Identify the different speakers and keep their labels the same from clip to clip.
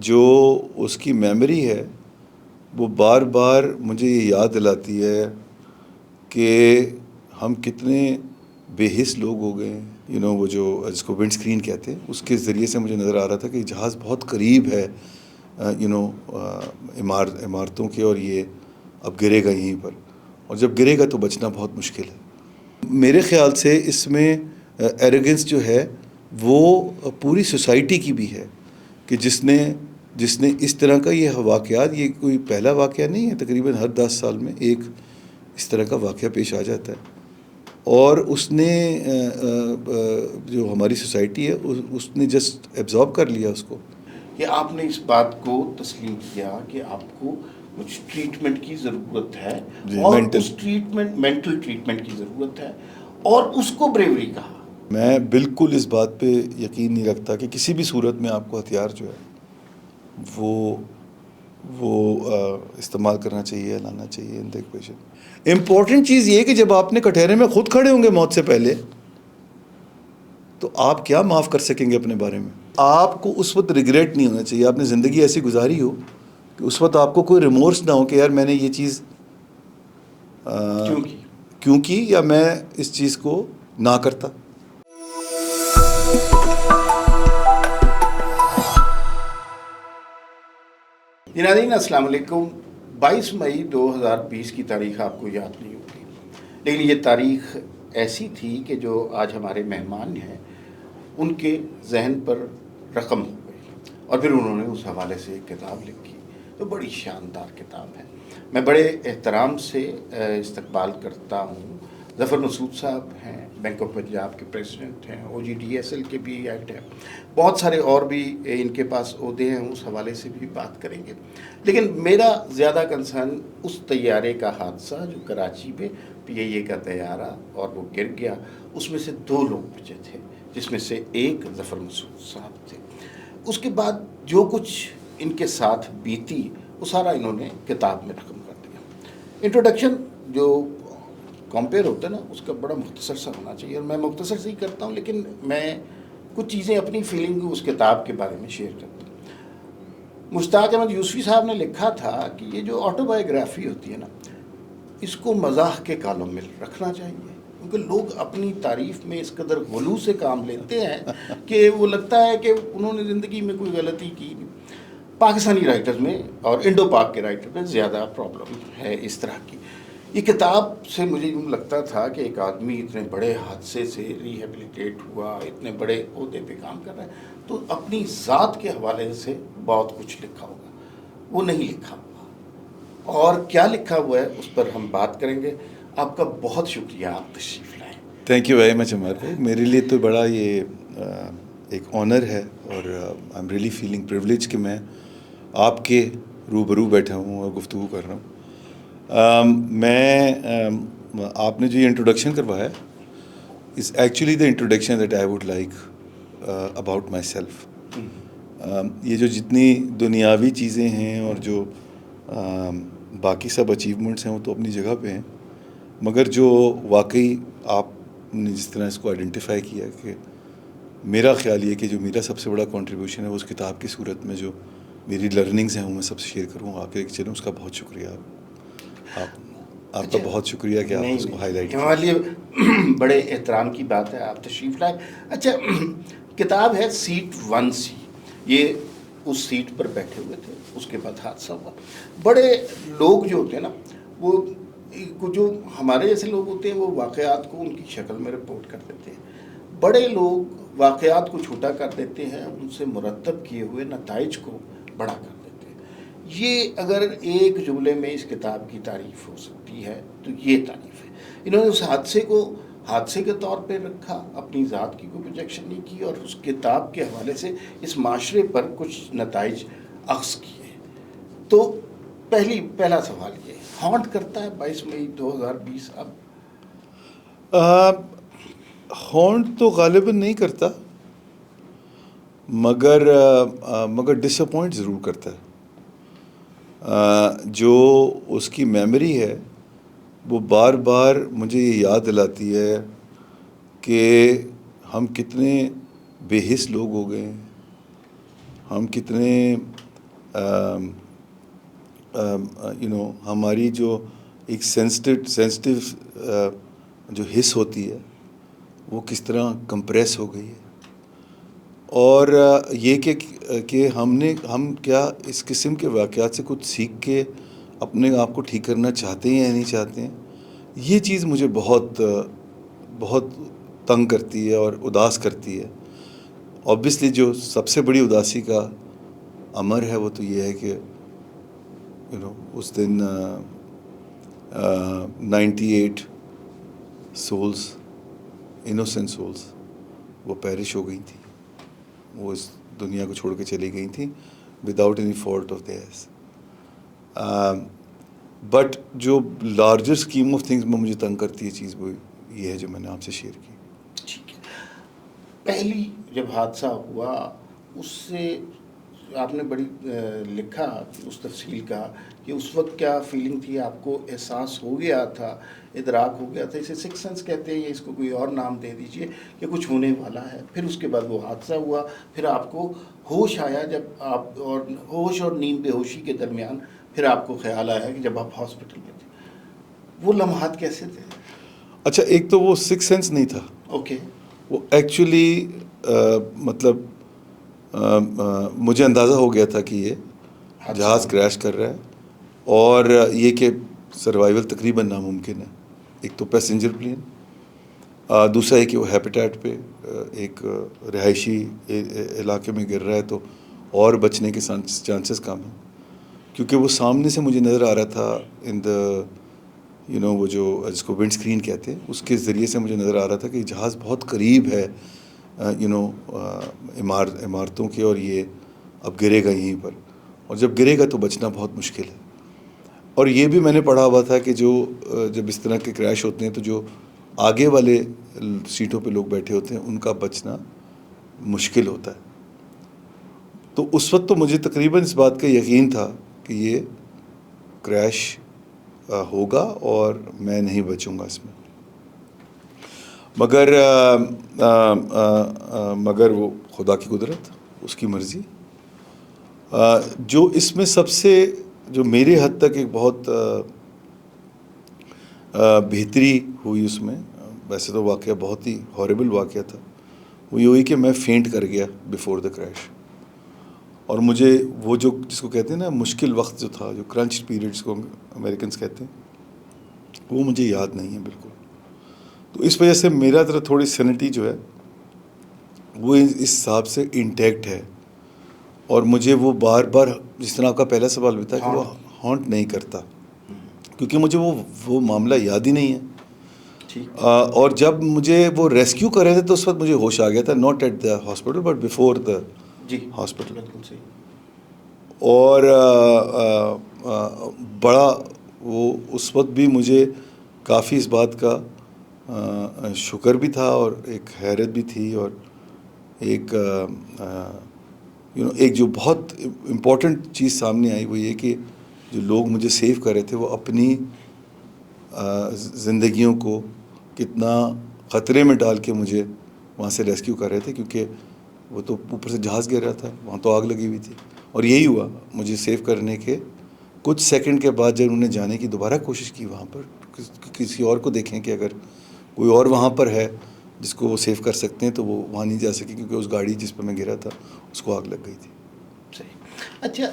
Speaker 1: جو اس کی میموری ہے وہ بار بار مجھے یہ یاد دلاتی ہے کہ ہم کتنے بے حس لوگ ہو گئے ہیں. وہ جو جس کو ونڈ اسکرین کہتے ہیں اس کے ذریعے سے مجھے نظر آ رہا تھا کہ جہاز بہت قریب ہے عمارتوں کے، اور یہ اب گرے گا یہیں پر، اور جب گرے گا تو بچنا بہت مشکل ہے. میرے خیال سے اس میں ایروگنس جو ہے وہ پوری سوسائٹی کی بھی ہے کہ جس نے اس طرح کا یہ واقعات، یہ کوئی پہلا واقعہ نہیں ہے، تقریباً ہر 10 سال میں ایک اس طرح کا واقعہ پیش آ جاتا ہے، اور اس نے جو ہماری سوسائٹی ہے اس نے جسٹ ایبزارب کر لیا اس کو.
Speaker 2: کہ آپ نے اس بات کو تسلیم کیا کہ آپ کو کچھ ٹریٹمنٹ کی ضرورت ہے، اور اس مینٹل ٹریٹمنٹ کی ضرورت ہے، اور اس کو بریوری کہا.
Speaker 1: میں بالکل اس بات پہ یقین نہیں رکھتا کہ کسی بھی صورت میں آپ کو ہتھیار جو ہے وہ استعمال کرنا چاہیے، لانا چاہیے ان دا ایکویشن. امپورٹنٹ چیز یہ کہ جب آپ نے کٹہرے میں خود کھڑے ہوں گے موت سے پہلے، تو آپ کیا معاف کر سکیں گے اپنے بارے میں؟ آپ کو اس وقت ریگریٹ نہیں ہونا چاہیے. آپ نے زندگی ایسی گزاری ہو کہ اس وقت آپ کو کوئی ریمورس نہ ہو کہ یار میں نے یہ چیز کیوں کی، یا میں اس چیز کو نہ کرتا.
Speaker 2: ناظرین السلام علیکم. 22 مئی 2020 کی تاریخ آپ کو یاد نہیں ہوگی، لیکن یہ تاریخ ایسی تھی کہ جو آج ہمارے مہمان ہیں ان کے ذہن پر رقم ہو گئی، اور پھر انہوں نے اس حوالے سے ایک کتاب لکھی تو بڑی شاندار کتاب ہے. میں بڑے احترام سے استقبال کرتا ہوں. ظفر مسعود صاحب ہیں، بینک آف پنجاب کے پریزیڈنٹ ہیں، OGDSL کے بھی ایکٹ ہیں، بہت سارے اور بھی ان کے پاس عہدے ہیں، اس حوالے سے بھی بات کریں گے. لیکن میرا زیادہ کنسرن اس طیارے کا حادثہ جو کراچی میں PIA کا طیارہ اور وہ گر گیا، اس میں سے 2 لوگ بچے تھے، جس میں سے ایک ظفر مسعود صاحب تھے. اس کے بعد جو کچھ ان کے ساتھ بیتی وہ سارا انہوں نے کتاب میں رقم کر دیا. انٹروڈکشن جو کمپیئر ہوتا ہے نا، اس کا بڑا مختصر سا ہونا چاہیے، اور میں مختصر سے ہی کرتا ہوں، لیکن میں کچھ چیزیں اپنی فیلنگ اس کتاب کے بارے میں شیئر کرتا ہوں. مشتاق احمد یوسفی صاحب نے لکھا تھا کہ یہ جو آٹو بایوگرافی ہوتی ہے نا، اس کو مزاح کے کالم میں رکھنا چاہیے، کیونکہ لوگ اپنی تعریف میں اس قدر غلو سے کام لیتے ہیں کہ وہ لگتا ہے کہ انہوں نے زندگی میں کوئی غلطی کی نہیں. پاکستانی رائٹرز میں اور انڈو پاک کے رائٹر میں زیادہ پرابلم ہے اس طرح کی. یہ کتاب سے مجھے یوں لگتا تھا کہ ایک آدمی اتنے بڑے حادثے سے ریہیبلیٹیٹ ہوا، اتنے بڑے عہدے پہ کام کر رہا ہے، تو اپنی ذات کے حوالے سے بہت کچھ لکھا ہوگا. وہ نہیں لکھا ہوا، اور کیا لکھا ہوا ہے اس پر ہم بات کریں گے. آپ کا بہت شکریہ، آپ تشریف لائیں.
Speaker 1: تھینک یو ویری مچ عمر بھائی. میرے لیے تو بڑا یہ ایک آنر ہے، اور I am really feeling privilege کہ میں آپ کے روبرو بیٹھا ہوں اور گفتگو کر رہا ہوں. آپ نے جو یہ انٹروڈکشن کروایا is actually the introduction that I would like about my self. یہ جو جتنی دنیاوی چیزیں ہیں اور جو باقی سب اچیومنٹس ہیں وہ تو اپنی جگہ پہ ہیں، مگر جو واقعی آپ نے جس طرح اس کو آئیڈینٹیفائی کیا کہ میرا خیال یہ کہ جو میرا سب سے بڑا کنٹریبیوشن ہے وہ اس کتاب کی صورت میں جو میری لرننگز ہیں وہ میں سب سے شیئر کروں آپ کے چلوں. اس کا بہت شکریہ. آپ کا بہت شکریہ کہ آپ اس کو ہائی لائٹ.
Speaker 2: ہمارے لیے بڑے احترام کی بات ہے آپ تشریف لائیں. اچھا، کتاب ہے سیٹ 1C. یہ اس سیٹ پر بیٹھے ہوئے تھے، اس کے بعد حادثہ ہوا. بڑے لوگ جو ہوتے ہیں نا، وہ جو ہمارے جیسے لوگ ہوتے ہیں وہ واقعات کو ان کی شکل میں رپورٹ کر دیتے ہیں. بڑے لوگ واقعات کو چھوٹا کر دیتے ہیں، ان سے مرتب کیے ہوئے نتائج کو بڑا کر دیتے ہیں. یہ اگر ایک جملے میں اس کتاب کی تعریف ہو سکتی ہے تو یہ تعریف ہے. انہوں نے اس حادثے کو حادثے کے طور پہ رکھا، اپنی ذات کی کوئی پروجیکشن نہیں کی، اور اس کتاب کے حوالے سے اس معاشرے پر کچھ نتائج اخذ کیے. تو پہلا سوال یہ ہانٹ کرتا ہے 22 مئی 2020 اب؟
Speaker 1: ہانٹ تو غالباً نہیں کرتا، مگر ڈس اپوائنٹ ضرور کرتا ہے. جو اس کی میموری ہے وہ بار بار مجھے یہ یاد دلاتی ہے کہ ہم کتنے بے حس لوگ ہو گئے ہیں، ہم کتنے ہماری جو ایک سینسٹیو جو حص ہوتی ہے وہ کس طرح کمپریس ہو گئی ہے. اور یہ کہ ہم کیا اس قسم کے واقعات سے کچھ سیکھ کے اپنے آپ کو ٹھیک کرنا چاہتے ہیں یا نہیں چاہتے ہیں, یہ چیز مجھے بہت بہت تنگ کرتی ہے اور اداس کرتی ہے. اوبویسلی جو سب سے بڑی اداسی کا امر ہے وہ تو یہ ہے کہ اس دن 98 سولز, انوسینٹ سولز, وہ پیرش ہو گئی تھیں, وہ اس دنیا کو چھوڑ کے چلی گئی تھیں without any fault of theirs. But جو لارجر اسکیم آف تھنگس میں مجھے تنگ کرتی ہے چیز, وہ یہ ہے جو میں نے آپ سے شیئر کی.
Speaker 2: ٹھیک ہے. پہلی جب حادثہ ہوا اس سے آپ نے بڑی لکھا اس تفصیل کا کہ اس وقت کیا فیلنگ تھی, آپ کو احساس ہو گیا تھا, ادراک ہو گیا تھا, اسے سکس سینس کہتے ہیں یا اس کو کوئی اور نام دے دیجئے, کہ کچھ ہونے والا ہے. پھر اس کے بعد وہ حادثہ ہوا, پھر آپ کو ہوش آیا, جب آپ اور ہوش اور نیند بے ہوشی کے درمیان پھر آپ کو خیال آیا کہ جب آپ ہاسپٹل میں تھے, وہ لمحات کیسے تھے؟
Speaker 1: اچھا, ایک تو وہ سکس سینس نہیں تھا.
Speaker 2: اوکے.
Speaker 1: وہ ایکچولی مطلب مجھے اندازہ ہو گیا تھا کہ یہ جہاز کریش کر رہا ہے, اور یہ کہ سروائیول تقریباً ناممکن ہے. ایک تو پیسنجر پلین, دوسرا ہے کہ وہ ہیپیٹیٹ پہ ایک رہائشی علاقے میں گر رہا ہے, تو اور بچنے کے چانسز کم ہیں, کیونکہ وہ سامنے سے مجھے نظر آ رہا تھا ان دا وہ جو جس کو ونڈ اسکرین کہتے ہیں, اس کے ذریعے سے مجھے نظر آ رہا تھا کہ جہاز بہت قریب ہے عمارتوں کے, اور یہ اب گرے گا یہیں پر, اور جب گرے گا تو بچنا بہت مشکل ہے. اور یہ بھی میں نے پڑھا ہوا تھا کہ جب اس طرح کے کریش ہوتے ہیں تو جو آگے والے سیٹوں پہ لوگ بیٹھے ہوتے ہیں ان کا بچنا مشکل ہوتا ہے. تو اس وقت تو مجھے تقریباً اس بات کا یقین تھا کہ یہ کریش ہوگا اور میں نہیں بچوں گا اس میں. مگر وہ خدا کی قدرت, اس کی مرضی. جو اس میں سب سے جو میرے حد تک ایک بہت بہتری ہوئی اس میں, ویسے تو واقعہ بہت ہی ہارریبل واقعہ تھا, وہ یہ ہوئی کہ میں فینٹ کر گیا بیفور دا کریش. اور مجھے وہ جو جس کو کہتے ہیں نا مشکل وقت جو تھا, جو کرنچ پیریڈ جس کو امریکنس کہتے ہیں, وہ مجھے یاد نہیں ہے بالکل. تو اس وجہ سے میرا طرح تھوڑی سینٹی جو ہے وہ اس حساب سے انٹیکٹ ہے, اور مجھے وہ بار بار جس طرح آپ کا پہلا سوال بھی تھا کہ وہ ہانٹ نہیں کرتا, کیونکہ مجھے وہ معاملہ یاد ہی نہیں ہے. اور جب مجھے وہ ریسکیو کر رہے تھے تو اس وقت مجھے ہوش آ گیا تھا, not at the hospital but before the hospital. اور بڑا وہ اس وقت بھی مجھے کافی اس بات کا شکر بھی تھا اور ایک حیرت بھی تھی, اور ایک ایک جو بہت امپورٹنٹ چیز سامنے آئی وہ یہ کہ جو لوگ مجھے سیو کر رہے تھے وہ اپنی زندگیوں کو کتنا خطرے میں ڈال کے مجھے وہاں سے ریسکیو کر رہے تھے, کیونکہ وہ تو اوپر سے جہاز گر رہا تھا, وہاں تو آگ لگی ہوئی تھی. اور یہی ہوا, مجھے سیو کرنے کے کچھ سیکنڈ کے بعد جب انہوں نے جانے کی دوبارہ کوشش کی وہاں پر, کسی اور کو دیکھیں کہ اگر کوئی اور وہاں پر ہے جس کو وہ سیو کر سکتے ہیں, تو وہ وہاں نہیں جا سکے, کیونکہ اس گاڑی جس پہ میں گرا تھا اس کو آگ لگ گئی تھی.
Speaker 2: صحیح. اچھا,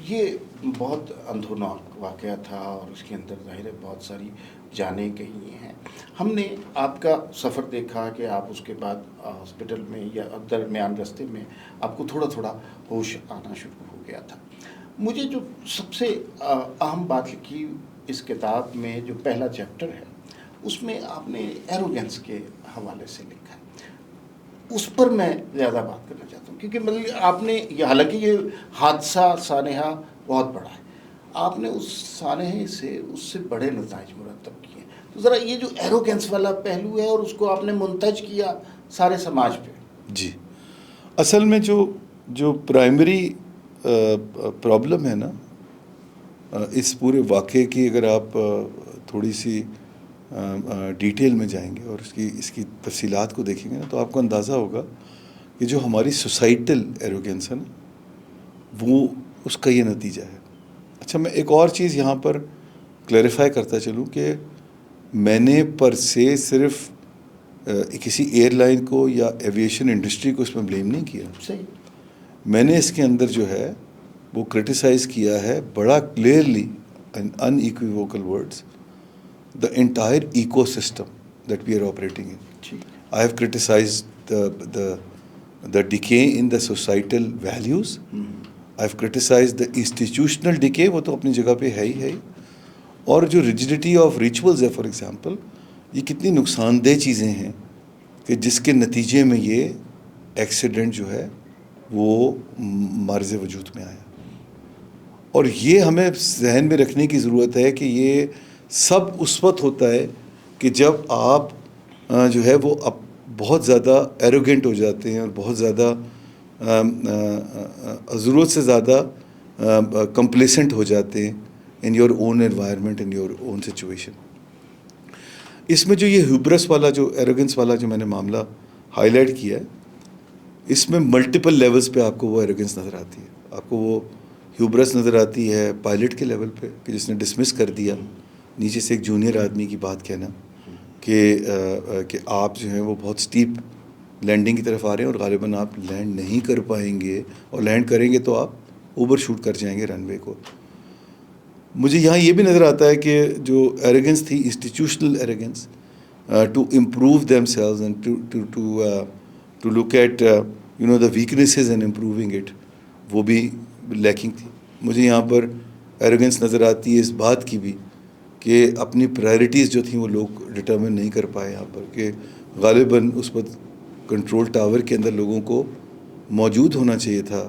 Speaker 2: یہ بہت اندھوناک واقعہ تھا اور اس کے اندر ظاہر ہے بہت ساری جانیں گئی ہیں. ہم نے آپ کا سفر دیکھا کہ آپ اس کے بعد ہاسپٹل میں یا درمیان رستے میں آپ کو تھوڑا تھوڑا ہوش آنا شروع ہو گیا تھا. مجھے جو سب سے اہم بات لکھی اس کتاب میں, جو پہلا چیپٹر ہے, اس میں آپ نے ایروگینس کے حوالے سے لکھا ہے. اس پر میں زیادہ بات کرنا چاہتا ہوں, کیونکہ مطلب آپ نے حالانکہ یہ حادثہ سانحہ بہت بڑا ہے, آپ نے اس سانحے سے اس سے بڑے نتائج مرتب کیے. تو ذرا یہ جو ایروگینس والا پہلو ہے اور اس کو آپ نے منتج کیا سارے سماج پہ.
Speaker 1: جی, اصل میں جو پرائمری پرابلم ہے نا اس پورے واقعے کی, اگر آپ تھوڑی سی ڈیٹیل میں جائیں گے اور اس کی تفصیلات کو دیکھیں گے نا, تو آپ کو اندازہ ہوگا کہ جو ہماری سوسائٹل ایروگینس ہے نا, وہ اس کا یہ نتیجہ ہے. اچھا میں ایک اور چیز یہاں پر کلیریفائی کرتا چلوں کہ میں نے پر سے صرف کسی ایئر لائن کو یا ایویشن انڈسٹری کو اس میں بلیم نہیں کیا.
Speaker 2: صحیح.
Speaker 1: میں نے اس کے اندر جو ہے وہ کرٹیسائز کیا ہے بڑا clearly in unequivocal words the entire ecosystem that we are operating in. I have criticized the decay in the societal values. I have criticized the institutional decay, وہ تو اپنی جگہ پہ ہے ہی. اور جو rigidity of rituals ہے for example, یہ کتنی نقصان دہ چیزیں ہیں کہ جس کے نتیجے میں یہ ایکسیڈنٹ جو ہے وہ معرض وجود میں آیا. اور یہ ہمیں ذہن میں رکھنے کی ضرورت ہے کہ یہ سب اس وقت ہوتا ہے کہ جب آپ جو ہے وہ اب بہت زیادہ ایروگینٹ ہو جاتے ہیں اور بہت زیادہ ضرورت سے زیادہ کمپلیسنٹ ہو جاتے ہیں in your own environment in your own situation. اس میں جو یہ ہیوبرس والا جو ایروگنس والا جو میں نے معاملہ ہائی لائٹ کیا ہے, اس میں ملٹیپل لیولز پہ آپ کو وہ ایروگنس نظر آتی ہے. آپ کو وہ ہیوبرس نظر آتی ہے پائلٹ کے لیول پہ کہ جس نے ڈسمس کر دیا نیچے سے ایک جونیئر آدمی کی بات کہنا کہ آپ جو ہیں وہ بہت سٹیپ لینڈنگ کی طرف آ رہے ہیں اور غالباً آپ لینڈ نہیں کر پائیں گے, اور لینڈ کریں گے تو آپ اوور شوٹ کر جائیں گے رن وے کو. مجھے یہاں یہ بھی نظر آتا ہے کہ جو ایروگنس تھی institutional arrogance to improve themselves and to look at the weaknesses and improving it, وہ بھی لیکنگ تھی. مجھے یہاں پر ایروگنس نظر آتی ہے اس بات کی بھی کہ اپنی پرائرٹیز جو تھیں وہ لوگ ڈٹرمن نہیں کر پائے یہاں پر, کہ غالباً اس وقت کنٹرول ٹاور کے اندر لوگوں کو موجود ہونا چاہیے تھا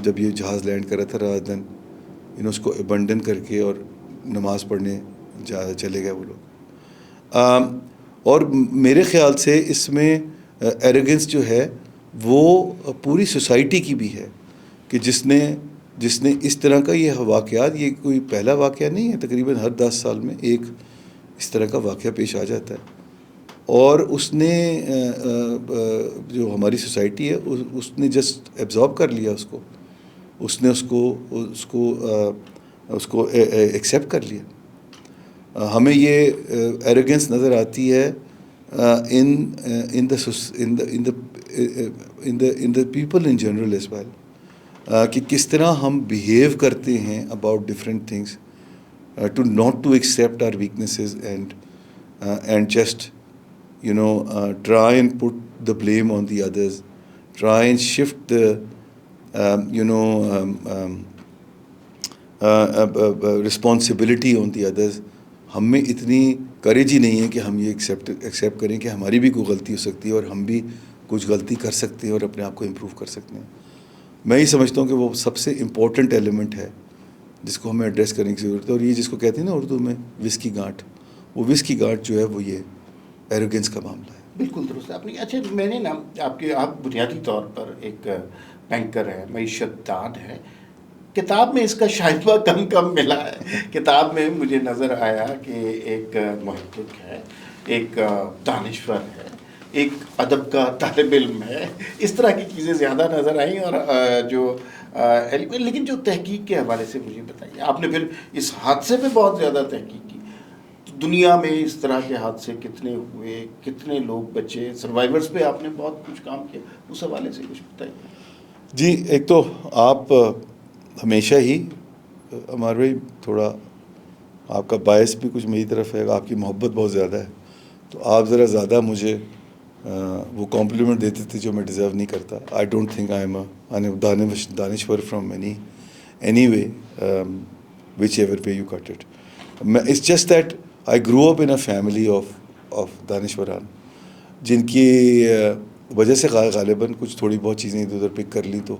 Speaker 1: جب یہ جہاز لینڈ کر رہا تھا, رات دن اس کو ابنڈن کر کے اور نماز پڑھنے چلے گئے وہ لوگ. اور میرے خیال سے اس میں ایروگنس جو ہے وہ پوری سوسائٹی کی بھی ہے کہ جس نے اس طرح کا یہ واقعات, یہ کوئی پہلا واقعہ نہیں ہے, تقریباً ہر 10 سال میں ایک اس طرح کا واقعہ پیش آ جاتا ہے. اور اس نے جو ہماری سوسائٹی ہے اس نے جسٹ ایبزارب کر لیا اس نے اس کو ایکسیپٹ کر لیا. ہمیں یہ ایروگنس نظر آتی ہے in the people in general as well, کہ کس طرح ہم بیہیو کرتے ہیں about different things, to not to accept our weaknesses and just try and put the blame on the others, try and shift responsibility on the others. ہم میں اتنی courage ہی نہیں ہے کہ ہم یہ ایکسیپٹ کریں کہ ہماری بھی کوئی غلطی ہو سکتی ہے اور ہم بھی کچھ غلطی کر سکتے ہیں اور اپنے آپ کو امپروو کر سکتے ہیں. میں یہ سمجھتا ہوں کہ وہ سب سے امپورٹنٹ ایلیمنٹ ہے جس کو ہمیں ایڈریس کرنے کی ضرورت ہے. اور یہ جس کو کہتے ہیں نا اردو میں وس کی گانٹھ, وہ وس کی گانٹھ جو ہے وہ یہ ایروگنس کا معاملہ ہے.
Speaker 2: بالکل درست آپ نے. اچھا میں نے نا آپ بنیادی طور پر ایک بینکر ہیں, معیشت دان ہے, کتاب میں اس کا شائبہ کم ملا ہے. کتاب میں مجھے نظر آیا کہ ایک محقق ہے, ایک دانشور ہے, ایک ادب کا طالب علم ہے, اس طرح کی چیزیں زیادہ نظر آئیں. اور جو لیکن جو تحقیق کے حوالے سے مجھے بتائیے, آپ نے پھر اس حادثے پہ بہت زیادہ تحقیق کی, دنیا میں اس طرح کے حادثے کتنے ہوئے, کتنے لوگ بچے, سروائیورز پہ آپ نے بہت کچھ کام کیا, اس حوالے سے کچھ بتائیے.
Speaker 1: جی ایک تو آپ ہمیشہ ہی ہمارے بھائی تھوڑا آپ کا باعث بھی کچھ میری طرف ہے, آپ کی محبت بہت زیادہ ہے, تو آپ ذرا زیادہ مجھے وہ کمپلیمنٹ دیتے تھے جو میں ڈیزرو نہیں کرتا. I don't think I am دانشور from any way whichever way you cut it. It's just that I grew up in a family of دانشوران جن کی وجہ سے غالباً کچھ تھوڑی بہت چیزیں ادھر ادھر پک کر لی تو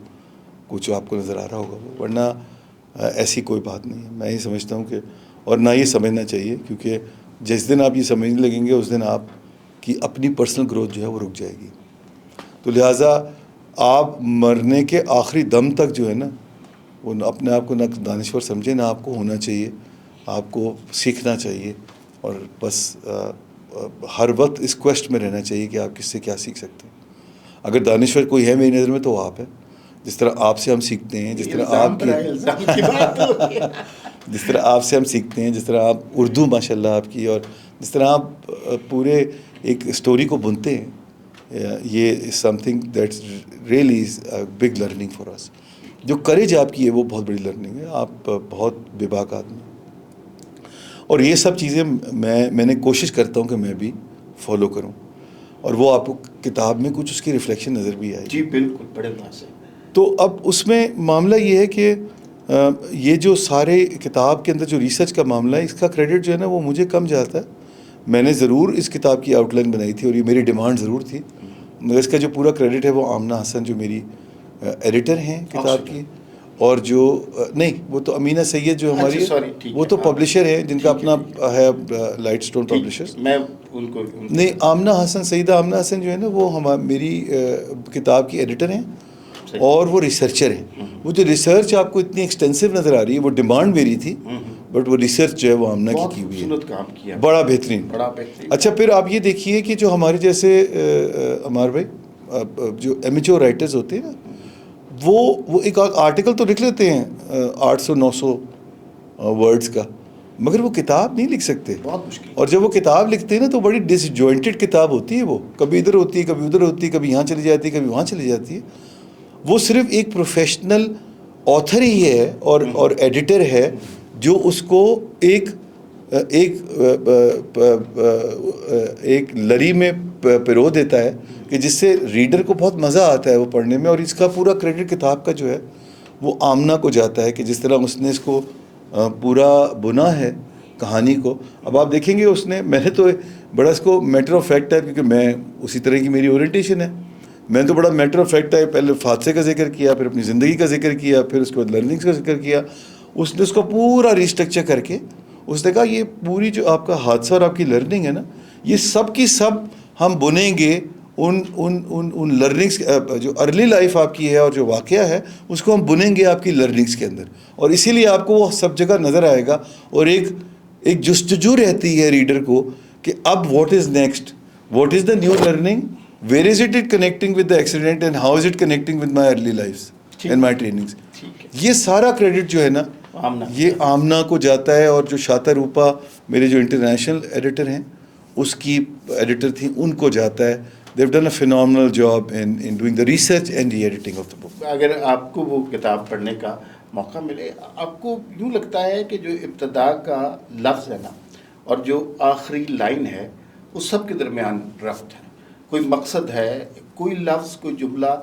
Speaker 1: کچھ آپ کو نظر آ رہا ہوگا, ورنہ ایسی کوئی بات نہیں ہے. میں یہ سمجھتا ہوں کہ اور نہ یہ سمجھنا چاہیے, کیونکہ جس دن آپ یہ سمجھنے لگیں گے اس دن آپ کی اپنی پرسنل گروتھ جو ہے وہ رک جائے گی. تو لہٰذا آپ مرنے کے آخری دم تک جو ہے نا وہ اپنے آپ کو نہ دانشور سمجھے, نہ آپ کو ہونا چاہیے, آپ کو سیکھنا چاہیے, اور بس ہر وقت اس کویسٹ میں رہنا چاہیے کہ آپ کس سے کیا سیکھ سکتے ہیں. اگر دانشور کوئی ہے میری نظر میں تو وہ آپ ہے, جس طرح آپ سے ہم سیکھتے ہیں، جس طرح آپ جس طرح آپ سے ہم سیکھتے ہیں، جس طرح آپ اردو ماشاء اللہ آپ کی، اور جس طرح آپ پورے ایک اسٹوری کو بنتے ہیں، یہ something that's really as big learning for us. جو کریج آپ کی ہے وہ بہت بڑی لرننگ ہے. آپ بہت بے باک آدمی ہیں، اور یہ سب چیزیں میں نے کوشش کرتا ہوں کہ میں بھی فالو کروں، اور وہ آپ کو کتاب میں کچھ اس کی ریفلیکشن نظر بھی آئی.
Speaker 2: جی بالکل، بڑے واضح.
Speaker 1: تو اب اس میں معاملہ یہ ہے کہ یہ جو سارے کتاب کے اندر جو ریسرچ کا معاملہ ہے، اس کا کریڈٹ جو ہے نا وہ مجھے کم جاتا ہے. میں نے ضرور اس کتاب کی آؤٹ لائن بنائی تھی اور یہ میری ڈیمانڈ ضرور تھی، مگر اس کا جو پورا کریڈٹ ہے وہ آمنہ حسن جو میری ایڈیٹر ہیں کتاب کی، اور جو نہیں وہ تو امینہ سید جو ہماری وہ تو پبلشر ہیں جن کا اپنا ہے لائٹ سٹون پبلشرز.
Speaker 2: میں ان کو
Speaker 1: نہیں، آمنہ حسن، سیدہ آمنہ حسن جو ہے نا وہ میری کتاب کی ایڈیٹر ہیں اور وہ ریسرچر ہیں. وہ جو ریسرچ آپ کو اتنی ایکسٹینسو نظر آ رہی ہے وہ ڈیمانڈ میری تھی، بٹ وہ ریسرچ جو ہے وہ آمنہ کی ہوئی ہے، بڑا بہترین. اچھا پھر آپ یہ دیکھیے کہ جو ہمارے جیسے عمار بھائی جو ایمیچور رائٹرز ہوتے ہیں نا، وہ ایک آرٹیکل تو لکھ لیتے ہیں 800-900 ورڈز کا، مگر وہ کتاب نہیں لکھ سکتے.
Speaker 2: بہت مشکل.
Speaker 1: اور جب وہ کتاب لکھتے ہیں نا تو بڑی ڈس جوائنٹڈ کتاب ہوتی ہے، وہ کبھی ادھر ہوتی ہے، کبھی ادھر ہوتی ہے، کبھی یہاں چلی جاتی ہے، کبھی وہاں چلی جاتی ہے. وہ صرف ایک پروفیشنل آتھر ہی ہے اور ایڈیٹر ہے جو اس کو ایک لری میں پرو دیتا ہے کہ جس سے ریڈر کو بہت مزہ آتا ہے وہ پڑھنے میں. اور اس کا پورا کریڈٹ کتاب کا جو ہے وہ آمنہ کو جاتا ہے کہ جس طرح اس نے اس کو پورا بنا ہے کہانی کو. اب آپ دیکھیں گے میں نے تو بڑا اس کو میٹر آف فیکٹ ہے، کیونکہ میں اسی طرح کی میری اورینٹیشن ہے. میں تو بڑا میٹر آف فیکٹ ہے، پہلے حادثے کا ذکر کیا، پھر اپنی زندگی کا ذکر کیا، پھر اس کے بعد لرننگس کا ذکر کیا. اس نے اس کو پورا ریسٹرکچر کر کے اس نے کہا یہ پوری جو آپ کا حادثہ اور آپ کی لرننگ ہے نا، یہ سب کی سب ہم بنیں گے ان لرننگس جو ارلی لائف آپ کی ہے اور جو واقعہ ہے اس کو ہم بنیں گے آپ کی لرننگس کے اندر. اور اسی لیے آپ کو وہ سب جگہ نظر آئے گا، اور ایک جستجو رہتی ہے ریڈر کو کہ اب what is next, what is the new learning, where is it connecting with the accident and how is it connecting with my early life and my trainings. یہ سارا کریڈٹ جو ہے نا یہ آمنہ کو جاتا ہے. اور جو شاطر روپا میرے جو انٹرنیشنل ایڈیٹر ہیں اس کی ایڈیٹر تھیں، ان کو جاتا ہے. They've done a phenomenal job in doing the research and the editing of the book.
Speaker 2: اگر آپ کو وہ کتاب پڑھنے کا موقع ملے، آپ کو یوں لگتا ہے کہ جو ابتدا کا لفظ ہے نا اور جو آخری لائن ہے اس سب کے درمیان ربط ہے، کوئی مقصد ہے، کوئی لفظ، کوئی جملہ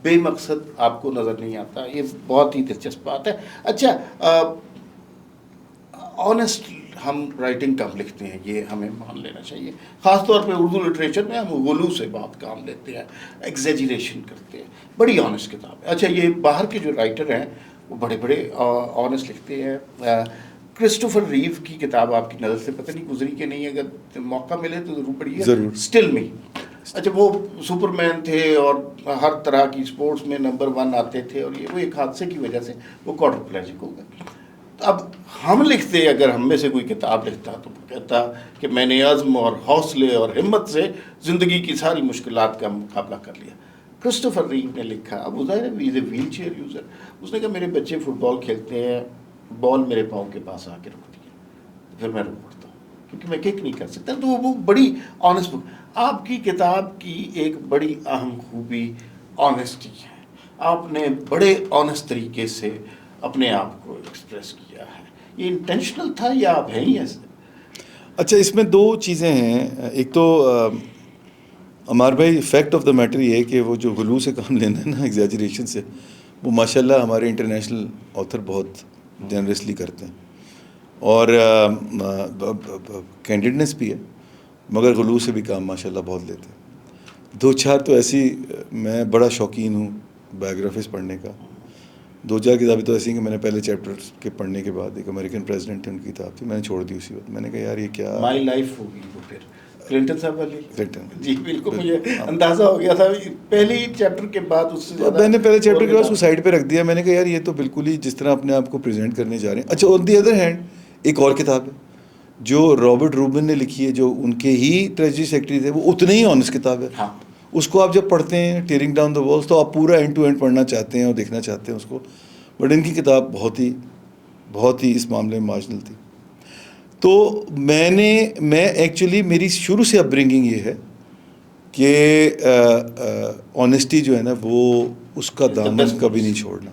Speaker 2: بے مقصد آپ کو نظر نہیں آتا. یہ بہت ہی دلچسپ بات ہے. اچھا، آنیسٹ ہم رائٹنگ کم لکھتے ہیں، یہ ہمیں مان لینا چاہیے. خاص طور پہ اردو لٹریچر میں ہم غلو سے بہت کام لیتے ہیں، ایگزیجریشن کرتے ہیں. بڑی آنیسٹ کتاب ہے. اچھا، یہ باہر کے جو رائٹر ہیں وہ بڑے بڑے آنیسٹ لکھتے ہیں. کرسٹوفر ریو کی کتاب آپ کی نظر سے پتہ نہیں گزری کہ نہیں، اگر موقع ملے تو ضرور پڑھیے.
Speaker 1: ضرور.
Speaker 2: اسٹل می. اچھا، وہ سپر مین تھے اور ہر طرح کی اسپورٹس میں نمبر 1 آتے تھے، اور وہ ایک حادثے کی وجہ سے وہ کوادرپلیجک ہو گئے. اب ہم لکھتے، اگر ہم میں سے کوئی کتاب لکھتا تو کہتا کہ میں نے عزم اور حوصلے اور ہمت سے زندگی کی ساری مشکلات کا مقابلہ کر لیا. کرسٹوفر ریو نے لکھا، اب ظاہر ہے از اے ویل چیئر یوزر، اس نے کہا میرے بچے فٹ بال کھیلتے ہیں، بال میرے پاؤں کے پاس آ کے رک دی ہے، پھر میں رک پڑتا ہوں کیونکہ میں کک نہیں کر سکتا. تو وہ بڑی آنیسٹ بک. آپ کی کتاب کی ایک بڑی اہم خوبی آنیسٹی ہے. آپ نے بڑے آنیسٹ طریقے سے اپنے آپ کو ایکسپریس کیا ہے. یہ انٹینشنل تھا یا آپ ہیں ہی ایسے؟
Speaker 1: اچھا، اس میں 2 چیزیں ہیں. ایک تو عمار بھائی فیکٹ آف دا میٹر یہ ہے کہ وہ جو غلو سے کام لینا ہے نا، ایگزیجریشن سے، وہ ماشاء اللہ ہمارے انٹرنیشنل آتھر بہت جنرسلی کرتے ہیں، اور کینڈیڈنس بھی ہے، مگر غلو سے بھی کام ماشاء اللہ بہت لیتے ہیں. 2-4 تو ایسی، میں بڑا شوقین ہوں بایوگرافیز پڑھنے کا. 2-4 کتابیں تو ایسی ہیں کہ میں نے پہلے چیپٹر کے پڑھنے کے بعد، ایک امریکن پریزیڈنٹ تھے ان کی کتاب تھی، میں نے چھوڑ دی اسی وقت. میں نے کہا یار یہ کیا
Speaker 2: مائی لائف ہوگی وہ پھر کلنٹن صاحب والی.
Speaker 1: کلنٹن،
Speaker 2: جی بالکل، مجھے اندازہ ہو گیا تھا پہلے ہی چیپٹر کے بعد. اس سے
Speaker 1: میں نے پہلے چیپٹر کے بعد اس کو سائڈ پہ رکھ دیا. میں نے کہا یار یہ تو بالکل ہی جس طرح اپنے آپ کو پریزنٹ کرنے جا رہے ہیں. اچھا، آن دی ادر ہینڈ ایک اور کتاب ہے جو رابرٹ روبن نے لکھی ہے، جو ان کے ہی ٹریجری سیکرٹری تھے، وہ اتنے ہی آنیسٹ کتاب ہے. اس کو آپ جب پڑھتے ہیں ٹیئرنگ ڈاؤن دا والز تو آپ پورا اینڈ ٹو اینڈ پڑھنا چاہتے ہیں اور دیکھنا چاہتے ہیں اس کو, بٹ ان کی کتاب بہت ہی اس معاملے میں مارجنل تھی. تو میں ایکچولی میری شروع سے اپ برنگنگ یہ ہے کہ آنیسٹی جو ہے نا وہ اس کا دامن کبھی نہیں چھوڑنا,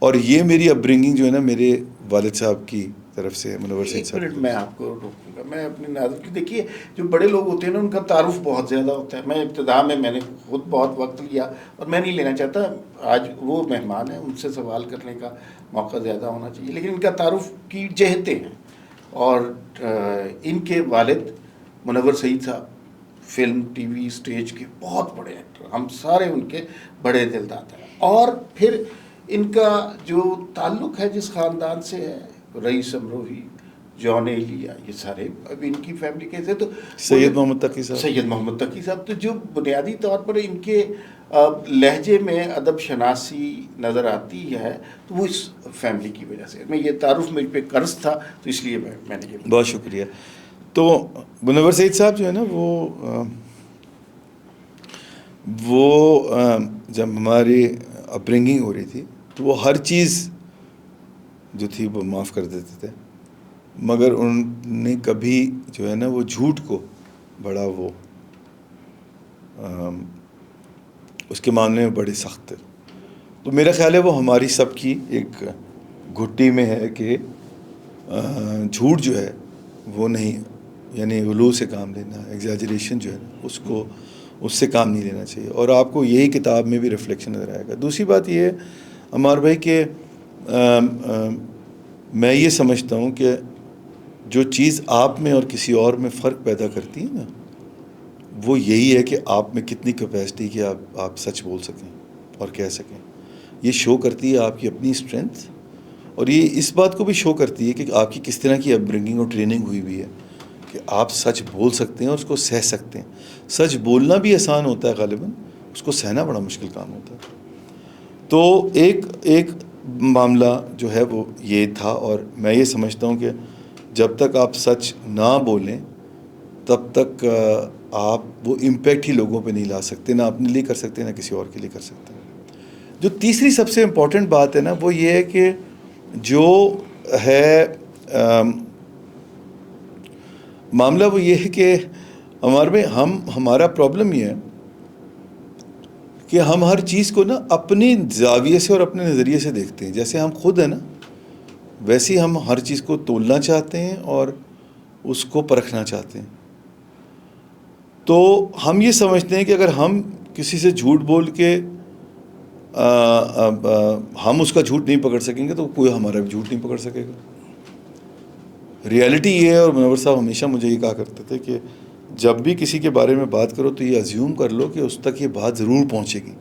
Speaker 1: اور یہ میری اپ برنگنگ جو ہے نا میرے والد صاحب کی طرف سے, منور سعید صاحب.
Speaker 2: ایک منٹ میں آپ کو روکوں گا. میں اپنے ناظرین کی, دیکھیے جو بڑے لوگ ہوتے ہیں نا ان کا تعارف بہت زیادہ ہوتا ہے. میں ابتدا میں نے خود بہت وقت لیا اور میں نہیں لینا چاہتا, آج وہ مہمان ہیں ان سے سوال کرنے کا موقع زیادہ ہونا چاہیے, لیکن ان کا تعارف کی جہتیں ہیں. اور ان کے والد منور سعید صاحب فلم ٹی وی اسٹیج کے بہت بڑے ایکٹر, ہم سارے ان کے بڑے دل داتا ہیں. اور پھر ان کا جو تعلق ہے جس خاندان سے ہے, رئیس امروہی, جان ایلیا, یہ سارے اب ان کی فیملی کیسے, تو
Speaker 1: سید محمد تقی
Speaker 2: صاحب, تو جو بنیادی طور پر ان کے لہجے میں ادب شناسی نظر آتی ہے تو وہ اس فیملی کی وجہ سے. میں یہ تعارف مجھ پہ قرض تھا تو اس لیے میں نے یہ.
Speaker 1: بہت شکریہ. تو منور سعید صاحب جو ہے نا وہ جب ہماری اپ برنگنگ ہو رہی تھی تو وہ ہر چیز جو تھی وہ معاف کر دیتے تھے, مگر ان نے کبھی جو ہے نا وہ جھوٹ کو بڑا وہ اس کے معاملے میں بڑے سخت تھے. تو میرا خیال ہے وہ ہماری سب کی ایک گھٹی میں ہے کہ جھوٹ جو ہے وہ نہیں, یعنی غلو سے کام لینا, ایگزیجریشن جو ہے نا اس سے کام نہیں لینا چاہیے. اور آپ کو یہی کتاب میں بھی ریفلیکشن نظر آئے گا. دوسری بات یہ ہے عمار بھائی کہ میں یہ سمجھتا ہوں کہ جو چیز آپ میں اور کسی اور میں فرق پیدا کرتی ہے نا وہ یہی ہے کہ آپ میں کتنی کیپیسٹی کہ آپ سچ بول سکیں اور کہہ سکیں. یہ شو کرتی ہے آپ کی اپنی اسٹرینتھ, اور یہ اس بات کو بھی شو کرتی ہے کہ آپ کی کس طرح کی اپ برنگنگ اور ٹریننگ ہوئی بھی ہے کہ آپ سچ بول سکتے ہیں اور اس کو سہ سکتے ہیں. سچ بولنا بھی آسان ہوتا ہے غالباً, اس کو سہنا بڑا مشکل کام ہوتا ہے. تو ایک معاملہ جو ہے وہ یہ تھا, اور میں یہ سمجھتا ہوں کہ جب تک آپ سچ نہ بولیں تب تک آپ وہ امپیکٹ ہی لوگوں پہ نہیں لا سکتے, نہ اپنے لیے کر سکتے نہ کسی اور کے لیے کر سکتے. جو تیسری سب سے امپورٹنٹ بات ہے نا وہ یہ ہے کہ جو ہے معاملہ وہ یہ ہے کہ ہمارے میں ہمارا پرابلم یہ ہے کہ ہم ہر چیز کو نا اپنی زاویے سے اور اپنے نظریے سے دیکھتے ہیں. جیسے ہم خود ہیں نا ویسے ہی ہم ہر چیز کو تولنا چاہتے ہیں اور اس کو پرکھنا چاہتے ہیں. تو ہم یہ سمجھتے ہیں کہ اگر ہم کسی سے جھوٹ بول کے ہم اس کا جھوٹ نہیں پکڑ سکیں گے تو کوئی ہمارا بھی جھوٹ نہیں پکڑ سکے گا. ریالٹی یہ ہے, اور منور صاحب ہمیشہ مجھے یہ کہا کرتے تھے کہ جب بھی کسی کے بارے میں بات کرو تو یہ ازیوم کر لو کہ اس تک یہ بات ضرور پہنچے گی,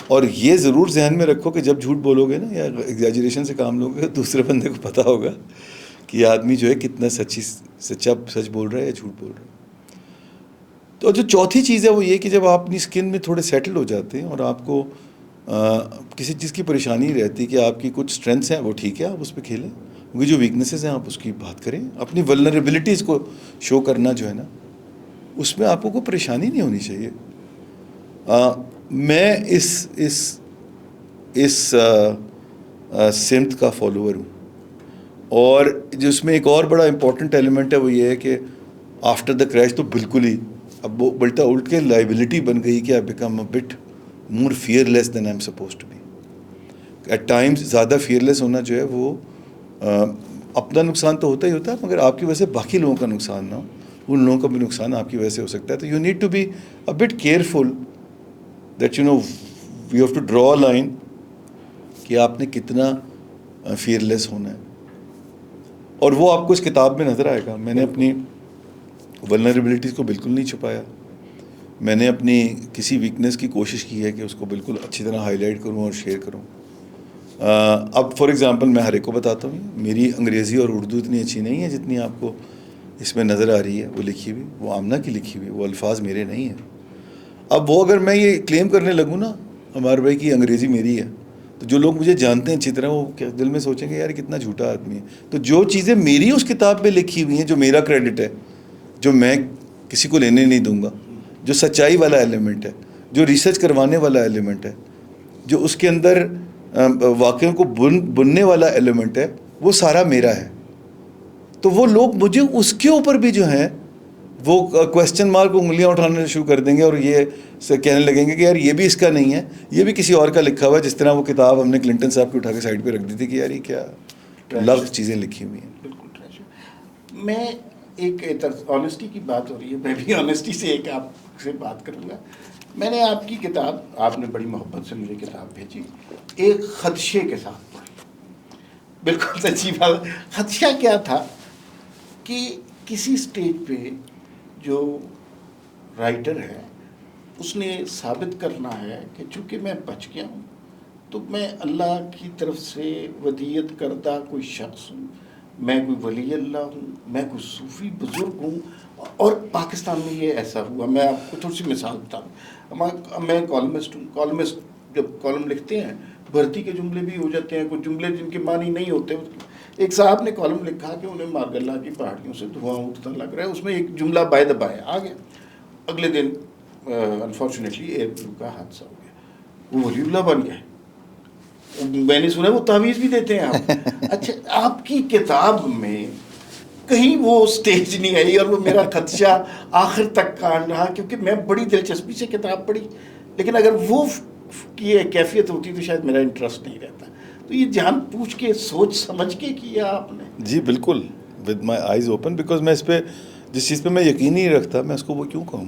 Speaker 1: اور یہ ضرور ذہن میں رکھو کہ جب جھوٹ بولو گے نا یا ایگزیجریشن سے کام لو گے دوسرے بندے کو پتہ ہوگا کہ یہ آدمی جو ہے کتنا سچ بول رہا ہے یا جھوٹ بول رہا ہے. تو جو چوتھی چیز ہے وہ یہ کہ جب آپ اپنی اسکن میں تھوڑے سیٹل ہو جاتے ہیں اور آپ کو کسی چیز کی پریشانی رہتی کہ آپ کی کچھ اسٹرینتھس ہیں وہ ٹھیک ہے آپ اس پہ کھیلیں, کیونکہ جو ویکنیسز ہیں آپ اس کی بات کریں. اپنی ولنریبلٹیز کو شو کرنا جو ہے نا اس میں آپ کو کوئی پریشانی نہیں ہونی چاہیے. میں اس سمت کا فالوور ہوں, اور جس میں ایک اور بڑا امپورٹنٹ ایلیمنٹ ہے وہ یہ ہے کہ آفٹر دا کریش تو بالکل ہی اب وہ الٹ کے لائبلٹی بن گئی کہ I became a bit more fearless than I am supposed to be. At times زیادہ فیئر لیس ہونا جو ہے وہ اپنا نقصان تو ہوتا ہی ہوتا ہے, مگر آپ کی وجہ سے باقی لوگوں کا نقصان نہ ہو, ان لوگوں کا بھی نقصان آپ کی وجہ سے ہو سکتا ہے. تو you need to be a bit careful that you have to draw a line کہ آپ نے کتنا فیئر لیس ہونا ہے, اور وہ آپ کو اس کتاب میں نظر آئے گا. میں نے اپنی ولنریبلٹیز کو بالکل نہیں چھپایا, میں نے اپنی کسی ویکنیس کی کوشش کی ہے کہ اس کو بالکل اچھی طرح ہائی لائٹ کروں اور شیئر کروں. اب فار ایگزامپل میں ہر ایک کو بتاتا ہوں, میری انگریزی اور اردو اتنی اچھی نہیں ہے جتنی آپ کو اس میں نظر آ رہی ہے. وہ لکھی ہوئی, وہ آمنہ کی لکھی ہوئی, وہ الفاظ میرے نہیں ہیں. اب وہ اگر میں یہ کلیم کرنے لگوں نا ہمارے بھائی کی انگریزی میری ہے تو جو لوگ مجھے جانتے ہیں اچھی طرح وہ دل میں سوچیں گے یار کتنا جھوٹا آدمی ہے. تو جو چیزیں میری اس کتاب میں لکھی ہوئی ہیں, جو میرا کریڈٹ ہے, جو میں کسی کو لینے نہیں دوں گا, جو سچائی والا ایلیمنٹ ہے, جو ریسرچ کروانے والا ایلیمنٹ ہے, جو اس کے اندر واقعوں کو بننے والا ایلیمنٹ ہے, وہ سارا میرا ہے. تو وہ لوگ مجھے اس کے اوپر بھی جو ہیں وہ کویسچن مارک انگلیاں اٹھانے شروع کر دیں گے اور یہ کہنے لگیں گے کہ یار یہ بھی اس کا نہیں ہے, یہ بھی کسی اور کا لکھا ہوا ہے. جس طرح وہ کتاب ہم نے کلنٹن صاحب کی اٹھا کے سائڈ پہ رکھ دی تھی کہ یار یہ کیا لفظ چیزیں لکھی ہوئی ہیں.
Speaker 2: بالکل. میں ایک آنیسٹی کی بات ہو رہی ہے, میں بھی آنیسٹی سے ایک آپ سے بات کروں گا. میں نے آپ کی کتاب, آپ نے بڑی محبت سے مجھے کتاب بھیجی, ایک خدشے کے ساتھ پڑھی. بالکل سچی بات. خدشہ کیا تھا کہ کسی سٹیج پہ جو رائٹر ہے اس نے ثابت کرنا ہے کہ چونکہ میں بچ گیا ہوں تو میں اللہ کی طرف سے ودیت کردہ کوئی شخص ہوں, میں کوئی ولی اللہ ہوں, میں کوئی صوفی بزرگ ہوں. اور پاکستان میں یہ ایسا ہوا. میں آپ کو تھوڑی سی مثال بتاؤں. میں کالمسٹ ہوں. کالمسٹ جب کالم لکھتے ہیں بھرتی کے جملے بھی ہو جاتے ہیں, کچھ جملے جن کے معنی نہیں ہوتے. ایک صاحب نے کالم لکھا کہ انہیں مارگلہ کی پہاڑیوں سے دھواں اٹھتا لگ رہا ہے, اس میں ایک جملہ بائے دبائے آ گیا. اگلے دن انفارچونیٹلی ایئر بلو کا حادثہ ہو گیا, وہ ولی اللہ بن گئے. میں نے سنا وہ تعویذ بھی دیتے ہیں آپ. اچھا, آپ کی کتاب میں کہیں وہ سٹیج نہیں آئی, اور وہ میرا خدشہ آخر تک کان رہا, کیونکہ میں بڑی دلچسپی سے کتاب پڑھی, لیکن اگر وہ کی کیفیت ہوتی تو شاید میرا انٹرسٹ نہیں رہتا. تو یہ جان پوچھ کے سوچ سمجھ کے کیا آپ نے؟
Speaker 1: جی بالکل, with my eyes open, because میں اس پہ جس چیز پہ میں یقین نہیں رکھتا میں اس کو وہ کیوں کہوں.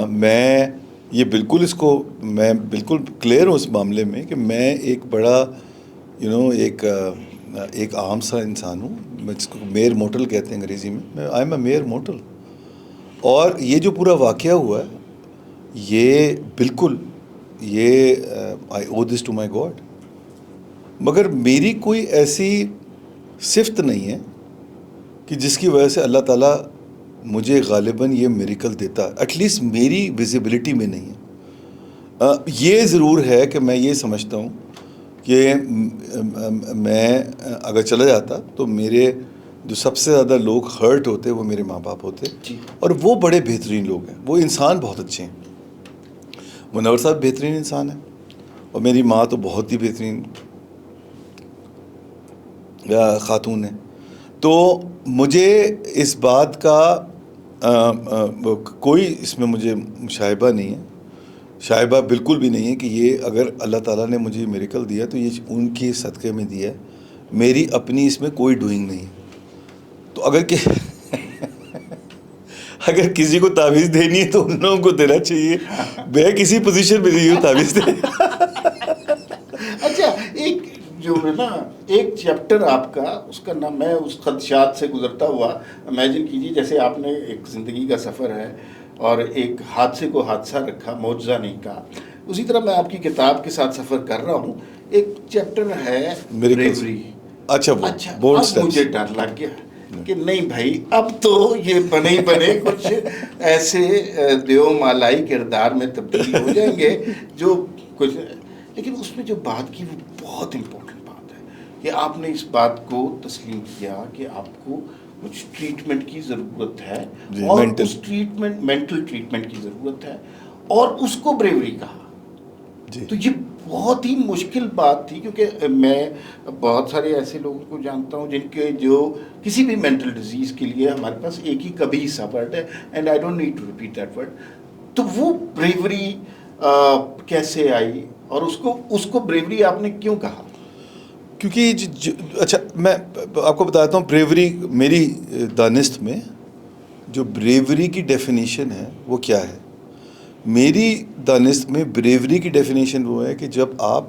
Speaker 1: میں یہ بالکل اس کو میں بالکل کلیئر ہوں اس معاملے میں کہ میں ایک بڑا ایک عام سا انسان ہوں. میں جس کو میئر موٹل کہتے ہیں انگریزی میں, I am a mere mortal. اور یہ جو پورا واقعہ ہوا ہے یہ بالکل یہ آئی او دس ٹو مائی گاڈ. مگر میری کوئی ایسی صفت نہیں ہے کہ جس کی وجہ سے اللہ تعالیٰ مجھے غالباً یہ میریکل دیتا, ایٹ لیسٹ میری ویزیبلٹی میں نہیں ہے. یہ ضرور ہے کہ میں یہ سمجھتا ہوں کہ میں اگر چلا جاتا تو میرے جو سب سے زیادہ لوگ ہرٹ ہوتے وہ میرے ماں باپ ہوتے. اور وہ بڑے بہترین لوگ ہیں, وہ انسان بہت اچھے ہیں. منور صاحب بہترین انسان ہے, اور میری ماں تو بہت ہی بہترین خاتون ہے. تو مجھے اس بات کا کوئی اس میں مجھے شائبہ نہیں ہے, شائبہ بالکل بھی نہیں ہے کہ یہ اگر اللہ تعالیٰ نے مجھے میریکل دیا تو یہ ان کے صدقے میں دیا ہے, میری اپنی اس میں کوئی ڈوئنگ نہیں ہے. تو اگر کسی کو تعویذ دینی ہے تو ان لوگوں کو دینا چاہیے, میں کسی پوزیشن میں نہیں ہوں تعویذ دے.
Speaker 2: اچھا, ایک جو ہے نا ایک چیپٹر آپ کا, اس کا نام, میں اس خدشات سے گزرتا ہوا امیجن کیجیے جیسے آپ نے ایک زندگی کا سفر ہے اور ایک حادثے کو حادثہ رکھا, معجزہ نہیں کہا, اسی طرح میں آپ کی کتاب کے ساتھ سفر کر رہا ہوں. ایک چیپٹر ہے بریوری.
Speaker 1: اچھا,
Speaker 2: اب مجھے ڈر لگ گیا کہ نہیں بھائی اب تو یہ بنے ہی بنے کچھ ایسے دیو مالائی کردار میں تبدیل ہو جائیں گے جو کچھ. لیکن اس میں جو بات کی وہ بہت امپورٹنٹ بات ہے کہ آپ نے اس بات کو تسلیم کیا کہ آپ کو کچھ ٹریٹمنٹ کی ضرورت ہے, اور اس ٹریٹمنٹ مینٹل ٹریٹمنٹ کی ضرورت ہے, اور اس کو بریوری کہا. تو یہ بہت ہی مشکل بات تھی, کیونکہ میں بہت سارے ایسے لوگوں کو جانتا ہوں جن کے جو کسی بھی مینٹل ڈیزیز کے لیے ہمارے پاس ایک ہی کبھی سا ورڈ ہے, and I don't need to repeat that word. تو وہ بریوری کیسے آئی, اور اس کو بریوری آپ نے کیوں کہا؟
Speaker 1: کیونکہ اچھا میں آپ کو بتاتا ہوں, بریوری میری دانست میں جو بریوری کی ڈیفینیشن ہے وہ کیا ہے. میری دانست میں بریوری کی ڈیفینیشن وہ ہے کہ جب آپ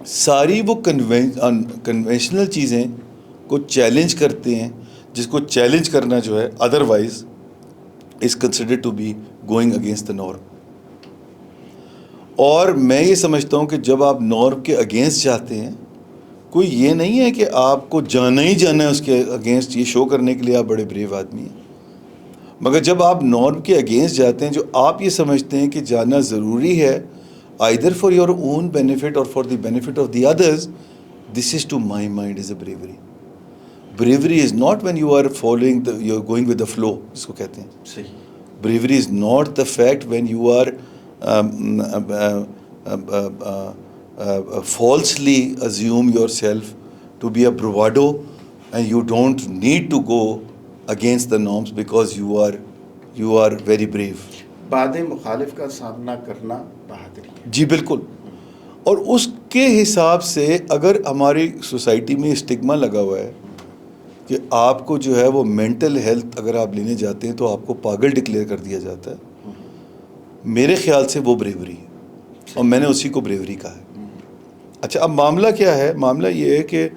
Speaker 1: ساری وہ کنونشنل چیزیں کو چیلنج کرتے ہیں, جس کو چیلنج کرنا جو ہے otherwise is considered to be going against the norm. اور میں یہ سمجھتا ہوں کہ جب آپ نارم کے اگینسٹ جاتے ہیں, کوئی یہ نہیں ہے کہ آپ کو جانا ہی جانا ہے اس کے اگینسٹ, یہ شو کرنے کے لیے آپ بڑے بریو آدمی ہیں. مگر جب آپ نارم کے اگینسٹ جاتے ہیں, جو آپ یہ سمجھتے ہیں کہ جانا ضروری ہے either for your own benefit اور for the benefit of the others, this is to my mind is a bravery. Bravery is not when you are following you are going with the flow, جس کو کہتے ہیں.
Speaker 2: صحیح.
Speaker 1: Bravery is not the fact when you are falsely assume yourself to be a bravado and you don't need to go against the norms because you are very brave.
Speaker 2: بعد مخالف کا سامنا کرنا بہادری ہے.
Speaker 1: جی بالکل. اور اس کے حساب سے اگر ہماری سوسائٹی میں اسٹگما لگا ہوا ہے کہ آپ کو جو ہے وہ مینٹل ہیلتھ اگر آپ لینے جاتے ہیں تو آپ کو پاگل ڈکلیئر کر دیا جاتا ہے, میرے خیال سے وہ بریوری ہے اور میں نے اسی کو بریوری کہا ہے. اچھا اب معاملہ کیا ہے؟ معاملہ یہ ہے کہ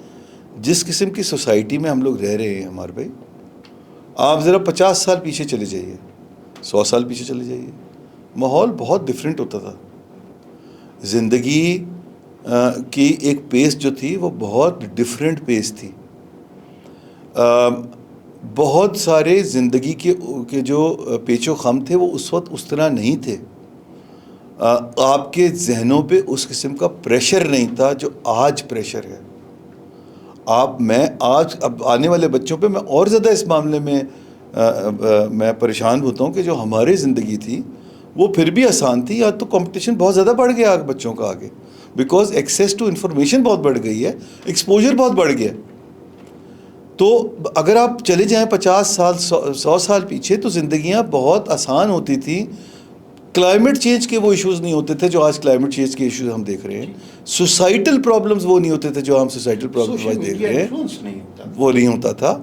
Speaker 1: جس قسم کی سوسائٹی میں ہم لوگ رہ رہے ہیں ہمارے بھائی, آپ ذرا 50 سال پیچھے چلے جائیے, 100 سال پیچھے چلے جائیے, ماحول بہت ڈفرینٹ ہوتا تھا. زندگی کی ایک پیس جو تھی وہ بہت ڈفرینٹ پیس تھی. بہت سارے زندگی کے جو پیچ و خم تھے وہ اس وقت اس طرح نہیں تھے. آپ کے ذہنوں پہ اس قسم کا پریشر نہیں تھا جو آج پریشر ہے. میں آج اب آنے والے بچوں پہ میں اور زیادہ اس معاملے میں میں پریشان ہوتا ہوں کہ جو ہماری زندگی تھی وہ پھر بھی آسان تھی. آج تو کمپٹیشن بہت زیادہ بڑھ گیا بچوں کا آگے, بیکاز ایکسیس ٹو انفارمیشن بہت بڑھ گئی ہے, ایکسپوجر بہت بڑھ گیا. تو اگر آپ چلے جائیں 50 سال 100 سال پیچھے تو زندگیاں بہت آسان ہوتی تھیں. کلائمیٹ چینج کے وہ ایشوز نہیں ہوتے تھے جو آج کلائمیٹ چینج کے ایشوز ہم دیکھ رہے ہیں. سوسائٹل پرابلمز وہ نہیں ہوتے تھے جو ہم سوسائٹل پرابلمز آج دیکھ رہے ہیں, وہ نہیں ہوتا تھا.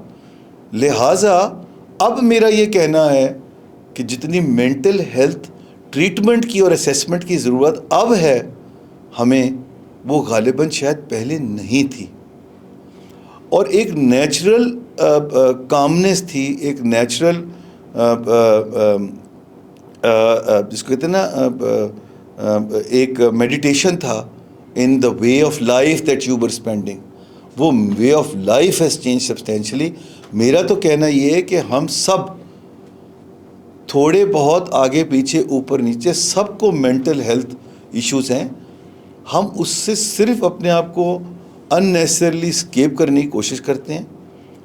Speaker 1: لہٰذا اب میرا یہ کہنا ہے کہ جتنی مینٹل ہیلتھ ٹریٹمنٹ کی اور اسیسمنٹ کی ضرورت اب ہے ہمیں, وہ غالباً شاید پہلے نہیں تھی. اور ایک نیچرل کامنس تھی, ایک نیچرل جس کو کہتے ہیں نا ایک میڈیٹیشن تھا in the way of life that you were spending. وہ way of life has change substantially. میرا تو کہنا یہ ہے کہ ہم سب تھوڑے بہت آگے پیچھے اوپر نیچے سب کو مینٹل ہیلتھ ایشوز ہیں. ہم اس سے صرف اپنے آپ کو اننیسسریلی اسکیپ کرنے کی کوشش کرتے ہیں.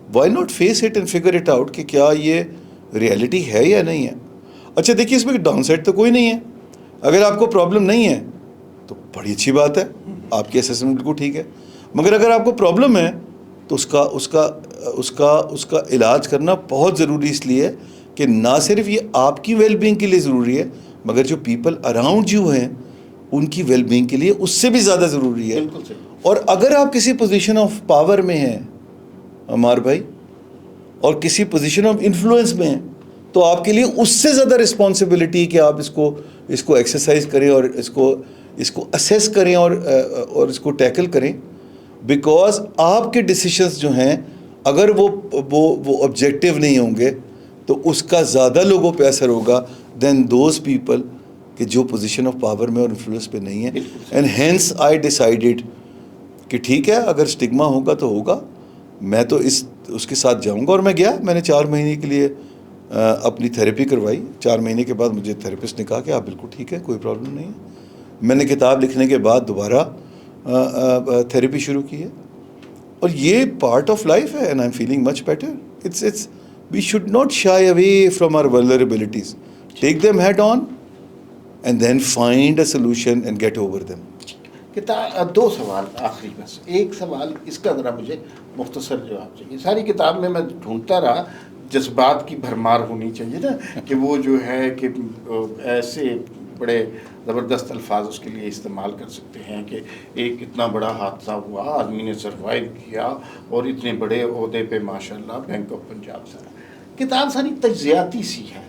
Speaker 1: Why not face it and figure it out کہ کیا یہ ریئلٹی ہے یا نہیں ہے. اچھا دیکھیے اس میں ڈاؤن سائڈ تو کوئی نہیں ہے. اگر آپ کو پرابلم نہیں ہے تو بڑی اچھی بات ہے, آپ کی اسیسمنٹ بالکل ٹھیک ہے. مگر اگر آپ کو پرابلم ہے تو اس کا علاج کرنا بہت ضروری اس لیے کہ نہ صرف یہ آپ کی ویل بینگ کے لیے ضروری ہے مگر جو پیپل اراؤنڈ یو ہیں ان کی ویل بینگ کے لیے اس سے بھی زیادہ ضروری ہے. اور اگر آپ کسی پوزیشن آف پاور میں ہیں ہمار بھائی, اور کسی پوزیشن آف انفلوئنس میں ہیں, تو آپ کے لیے اس سے زیادہ رسپانسبلٹی کہ آپ اس کو ایکسرسائز کریں اور اس کو اسیس کریں اور اس کو ٹیکل کریں. بیکاز آپ کے ڈیسیشنز جو ہیں اگر وہ آبجیکٹیو نہیں ہوں گے تو اس کا زیادہ لوگوں پہ اثر ہوگا دین دوز پیپل کہ جو پوزیشن آف پاور میں اور انفلوئنس پہ نہیں ہے. اینڈ ہینس آئی ڈیسائیڈیڈ کہ ٹھیک ہے اگر اسٹگما ہوگا تو ہوگا, میں تو اس کے ساتھ جاؤں گا. اور میں گیا, میں نے 4 مہینے کے لیے اپنی تھیراپی کروائی. 4 مہینے کے بعد مجھے تھیراپسٹ نے کہا کہ آپ بالکل ٹھیک ہے, کوئی پرابلم نہیں ہے. میں نے کتاب لکھنے کے بعد دوبارہ تھیراپی شروع کی ہے, اور یہ پارٹ آف لائف ہے. And I am feeling much better. It's we should not shy away from our vulnerabilities, take them head on and then find a solution and get over them.
Speaker 2: کتاب 2 سوال آخری بس. ایک سوال اس کا ذرا مجھے مختصر جواب چاہیے. ساری کتاب میں ڈھونڈتا رہا جذبات کی بھرمار ہونی چاہیے نا, کہ وہ جو ہے کہ ایسے بڑے زبردست الفاظ اس کے لیے استعمال کر سکتے ہیں کہ ایک اتنا بڑا حادثہ ہوا, آدمی نے سروائیو کیا اور اتنے بڑے عہدے پہ ماشاءاللہ بینک آف پنجاب سے. کتاب ساری تجزیاتی سی ہے,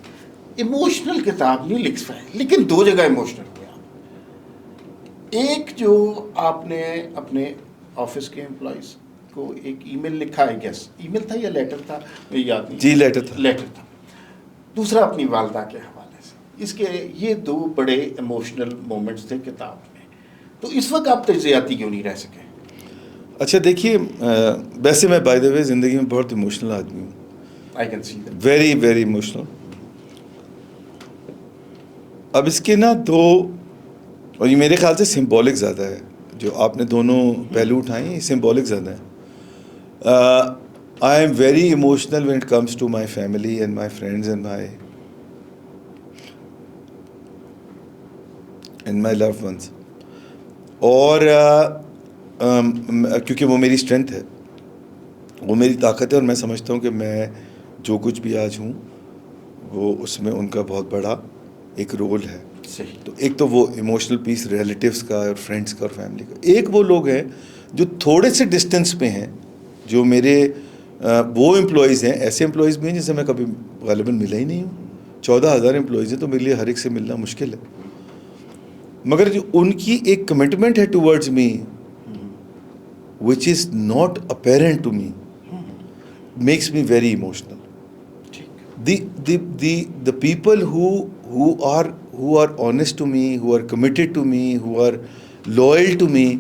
Speaker 2: ایموشنل کتاب نہیں لکھ رہے, لیکن 2 جگہ ایموشنل ہوئے آپ. ایک جو آپ نے اپنے آفس کے امپلائیز کو ایک ای میل لکھا ہے, گیس ای میل تھا یا لیٹر تھا مجھے یاد نہیں.
Speaker 1: جی لیٹر تھا.
Speaker 2: دوسرا اپنی والدہ کے حوالے سے. اس کے یہ 2 بڑے ایموشنل مومنٹس تھے کتاب میں. تو اس وقت آپ تجزیاتی کیوں نہیں رہ سکے؟
Speaker 1: اچھا دیکھیے, ویسے میں بائی دا وے زندگی میں بہت ایموشنل آدمی ہوں.
Speaker 2: I can see that.
Speaker 1: Very very emotional. اب اس کے نا 2, اور یہ میرے خیال سے سمبولک زیادہ ہے, جو آپ نے دونوں پہلو اٹھائے ہیں یہ سمبولک زیادہ ہے. I am very emotional when it comes to my family and my friends and my and my loved ones. اور کیونکہ وہ میری اسٹرینتھ ہے, وہ میری طاقت ہے, اور میں سمجھتا ہوں کہ میں جو کچھ بھی آج ہوں وہ اس میں ان کا بہت بڑا ایک رول ہے.
Speaker 2: صحیح.
Speaker 1: تو ایک تو وہ ایموشنل پیس ریلیٹیوز کا اور فرینڈس کا اور فیملی کا. ایک وہ لوگ ہیں جو تھوڑے سے ڈسٹینس پہ ہیں, جو میرے وہ امپلائیز ہیں, ایسے امپلائیز بھی ہیں جن سے میں کبھی غالباً ملا ہی نہیں ہوں. 14,000 امپلائیز ہیں, تو میرے لیے ہر ایک سے ملنا مشکل ہے, مگر جو ان کی ایک کمٹمنٹ ہے towards me which is not apparent to me makes me very emotional. The people who are honest to me, who are committed to me, who are loyal to me,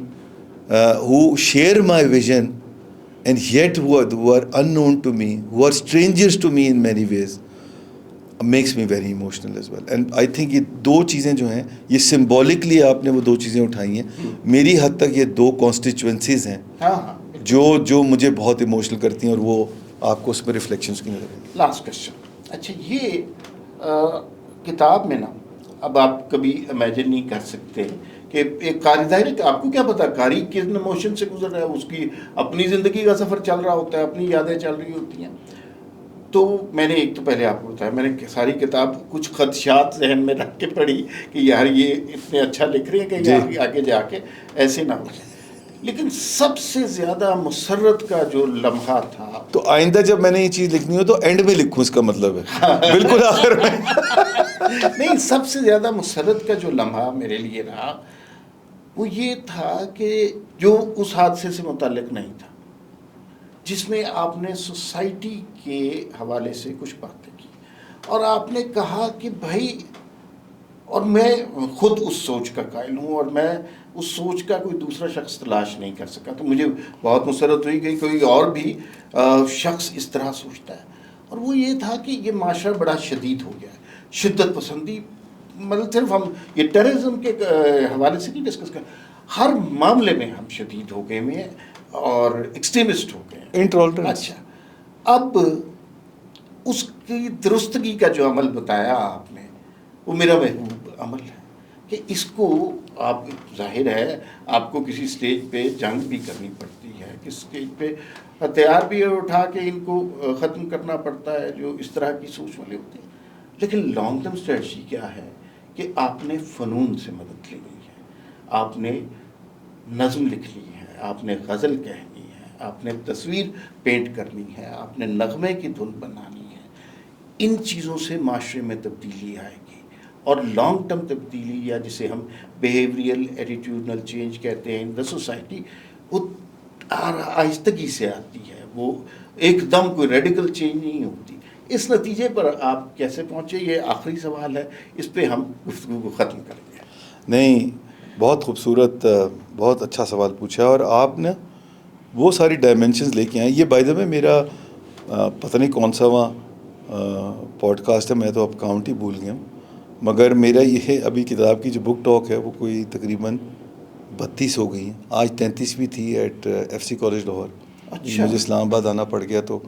Speaker 1: who share my vision, and yet who are unknown to me, who are strangers to me in many ways, makes me very emotional as well. And I think یہ دو چیزیں جو ہیں, یہ symbolically آپ نے وہ دو چیزیں اٹھائی ہیں. میری حد تک یہ دو کانسٹیچوئنسیز ہیں جو مجھے بہت ایموشنل کرتی ہیں, اور وہ آپ کو اس میں ریفلیکشنس کی نظر آئیں گی.
Speaker 2: Last question. اچھا, یہ کتاب میں نا, اب آپ کبھی امیجن نہیں کر سکتے کہ ایک قاری ظاہر ہے کہ آپ کو کیا پتا قاری کس ایموشن سے گزر رہا ہے, اس کی اپنی زندگی کا سفر چل رہا ہوتا ہے, اپنی یادیں چل رہی ہوتی ہیں. تو میں نے ایک تو پہلے آپ کو بتایا, میں نے ساری کتاب کچھ خدشات ذہن میں رکھ کے پڑھی کہ یار یہ اتنے اچھا لکھ رہے ہیں کہ آگے جا کے ایسے نہ ہو جائے. لیکن سب سے زیادہ مسرت کا جو لمحہ تھا,
Speaker 1: تو آئندہ جب میں نے یہ چیز لکھنی ہو تو اینڈ میں لکھوں, اس کا مطلب ہے بالکل آخر میں.
Speaker 2: نہیں, سب سے زیادہ مسرت کا جو لمحہ میرے لیے رہا وہ یہ تھا کہ جو اس حادثے سے متعلق نہیں تھا, جس میں آپ نے سوسائٹی کے حوالے سے کچھ باتیں کی, اور آپ نے کہا کہ بھائی, اور میں خود اس سوچ کا قائل ہوں, اور میں اس سوچ کا کوئی دوسرا شخص تلاش نہیں کر سکا, تو مجھے بہت مسرت ہوئی کہ کوئی اور بھی شخص اس طرح سوچتا ہے. اور وہ یہ تھا کہ یہ معاشرہ بڑا شدید ہو گیا ہے, شدت پسندی, مطلب صرف ہم یہ ٹیررزم کے حوالے سے نہیں ڈسکس کر, ہر معاملے میں ہم شدید ہو گئے ہیں اور ایکسٹریمسٹ ہو گئے ہیں. اچھا, اب اس کی درستگی کا جو عمل بتایا آپ نے, وہ میرا محبوب عمل ہے کہ اس کو آپ, ظاہر ہے آپ کو کسی سٹیج پہ جنگ بھی کرنی پڑتی ہے, کس سٹیج پہ ہتھیار بھی اٹھا کے ان کو ختم کرنا پڑتا ہے جو اس طرح کی سوچ والے ہوتے ہیں. لیکن لانگ ٹرم اسٹریٹجی کیا ہے کہ آپ نے فنون سے مدد لینی ہے, آپ نے نظم لکھنی ہے, آپ نے غزل کہنی ہے, آپ نے تصویر پینٹ کرنی ہے, آپ نے نغمے کی دھن بنانی ہے. ان چیزوں سے معاشرے میں تبدیلی آئے گی, اور لانگ ٹرم تبدیلی, یا جسے ہم بیہیویئرل ایٹیٹیوڈنل چینج کہتے ہیں ان دا سوسائٹی, وہ آہستگی سے آتی ہے, وہ ایک دم کوئی ریڈیکل چینج نہیں ہوتی. اس نتیجے پر آپ کیسے پہنچے, یہ آخری سوال ہے, اس پہ ہم گفتگو کو ختم کریں گے.
Speaker 1: نہیں, بہت خوبصورت, بہت اچھا سوال پوچھا, اور آپ نے وہ ساری ڈائمینشنز لے کے آئیں. یہ بائی دا وے میرا پتہ نہیں کون سا وہاں پوڈ کاسٹ ہے, میں تو اب کاؤنٹ ہی بھول گیا ہوں, مگر میرا یہ ابھی کتاب کی جو بک ٹاک ہے وہ کوئی تقریباً 32 ہو گئی ہیں. آج 33ویں تھی ایٹ FC کالج لاہور.
Speaker 2: اچھا,
Speaker 1: مجھے اسلام آباد آنا پڑ گیا تو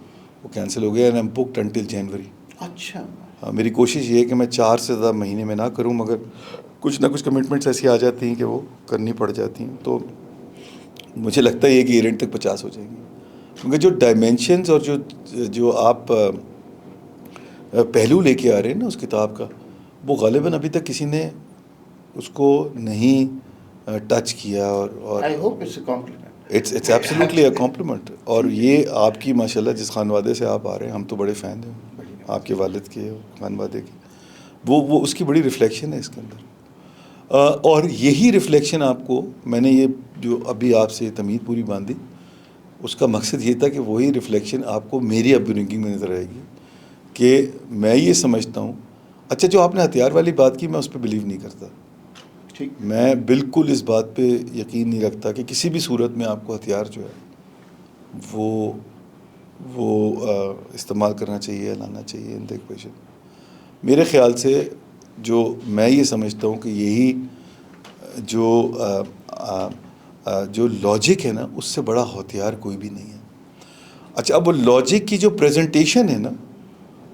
Speaker 1: وہ کینسل ہو گیا, اینڈ ایم بکڈ انٹل جنوری.
Speaker 2: اچھا,
Speaker 1: میری کوشش یہ ہے کہ میں 4 سے زیادہ مہینے میں نہ کروں, مگر کچھ نہ کچھ کمٹمنٹس ایسی آ جاتی ہیں کہ وہ کرنی پڑ جاتی ہیں. تو مجھے لگتا ہے کہ ایونٹ تک 50 ہو جائیں گی, کیونکہ جو ڈائمینشنز اور جو آپ پہلو لے کے آ رہے ہیں نا اس کتاب کا, وہ غالباً ابھی تک کسی نے اس کو نہیں ٹچ کیا, اور
Speaker 2: I hope it's a compliment.
Speaker 1: It's absolutely a compliment. اور یہ آپ کی ماشاءاللہ جس خانوادے سے آپ آ رہے ہیں, ہم تو بڑے فین ہیں آپ کے والد کے خانوادے کے, وہ اس کی بڑی ریفلیکشن ہے اس کے اندر. اور یہی ریفلیکشن آپ کو, میں نے یہ جو ابھی آپ سے تمہید پوری باندھی, اس کا مقصد یہ تھا کہ وہی ریفلیکشن آپ کو میری اپ برنگنگ میں نظر آئے گی, کہ میں یہ سمجھتا ہوں. اچھا, جو آپ نے ہتھیار والی بات کی, میں اس پہ بلیو نہیں کرتا. میں بالکل اس بات پہ یقین نہیں رکھتا کہ کسی بھی صورت میں آپ کو ہتھیار جو ہے وہ استعمال کرنا چاہیے, لانا چاہیے ان دا ایکویشن. میرے خیال سے جو میں یہ سمجھتا ہوں کہ یہی جو لاجک ہے نا, اس سے بڑا ہتھیار کوئی بھی نہیں ہے. اچھا, اب وہ لاجک کی جو پریزنٹیشن ہے نا,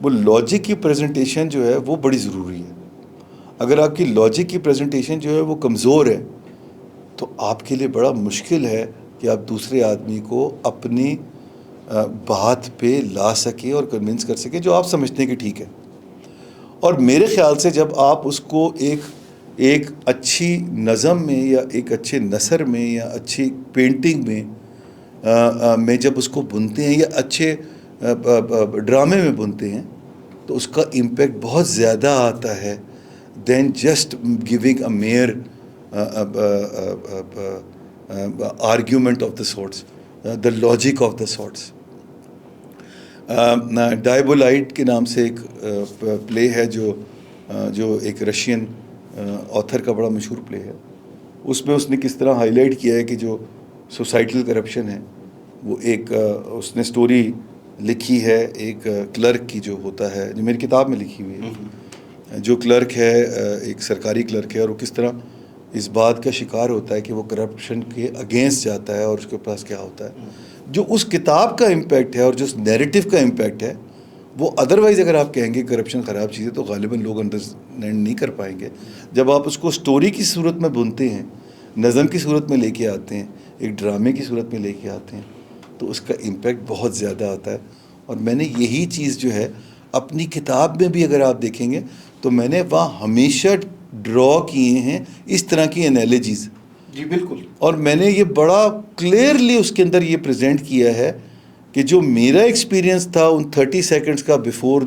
Speaker 1: وہ لاجک کی پریزنٹیشن جو ہے وہ بڑی ضروری ہے. اگر آپ کی لاجک کی پریزنٹیشن جو ہے وہ کمزور ہے تو آپ کے لیے بڑا مشکل ہے کہ آپ دوسرے آدمی کو اپنی بات پہ لا سکیں اور کنونس کر سکیں جو آپ سمجھتے ہیں کہ ٹھیک ہے. اور میرے خیال سے جب آپ اس کو ایک اچھی نظم میں یا ایک اچھے نثر میں یا اچھی پینٹنگ میں جب اس کو بنتے ہیں یا اچھے ڈرامے میں بنتے ہیں تو اس کا امپیکٹ بہت زیادہ آتا ہے then just giving a mere argument of the sorts, the logic of the sorts. ڈائبولائٹ کے نام سے ایک پلے ہے جو ایک رشین آتھر کا بڑا مشہور پلے ہے. اس میں اس نے کس طرح ہائی لائٹ کیا ہے کہ جو سوسائٹل کرپشن ہے وہ ایک اس نے سٹوری لکھی ہے ایک کلرک کی جو ہوتا ہے, جو میری کتاب میں لکھی ہوئی ہے. جو کلرک ہے ایک سرکاری کلرک ہے اور وہ کس طرح اس بات کا شکار ہوتا ہے کہ وہ کرپشن کے اگینسٹ جاتا ہے اور اس کے پاس کیا ہوتا ہے. جو اس کتاب کا امپیکٹ ہے اور جو اس نیریٹو کا امپیکٹ ہے وہ ادروائز اگر آپ کہیں گے کرپشن خراب چیز ہے تو غالباً لوگ انڈرسٹینڈ نہیں کر پائیں گے. جب آپ اس کو سٹوری کی صورت میں بنتے ہیں, نظم کی صورت میں لے کے آتے ہیں, ایک ڈرامے کی صورت میں لے کے آتے ہیں تو اس کا امپیکٹ بہت زیادہ آتا ہے. اور میں نے یہی چیز جو ہے اپنی کتاب میں بھی اگر آپ دیکھیں گے تو میں نے وہاں ہمیشہ ڈرا کیے ہیں اس طرح کی انالوجیز.
Speaker 2: جی بالکل. اور
Speaker 1: میں نے یہ بڑا کلیئرلی اس کے اندر یہ پریزنٹ کیا ہے کہ جو میرا ایکسپیرینس تھا ان 30 سیکنڈز کا بیفور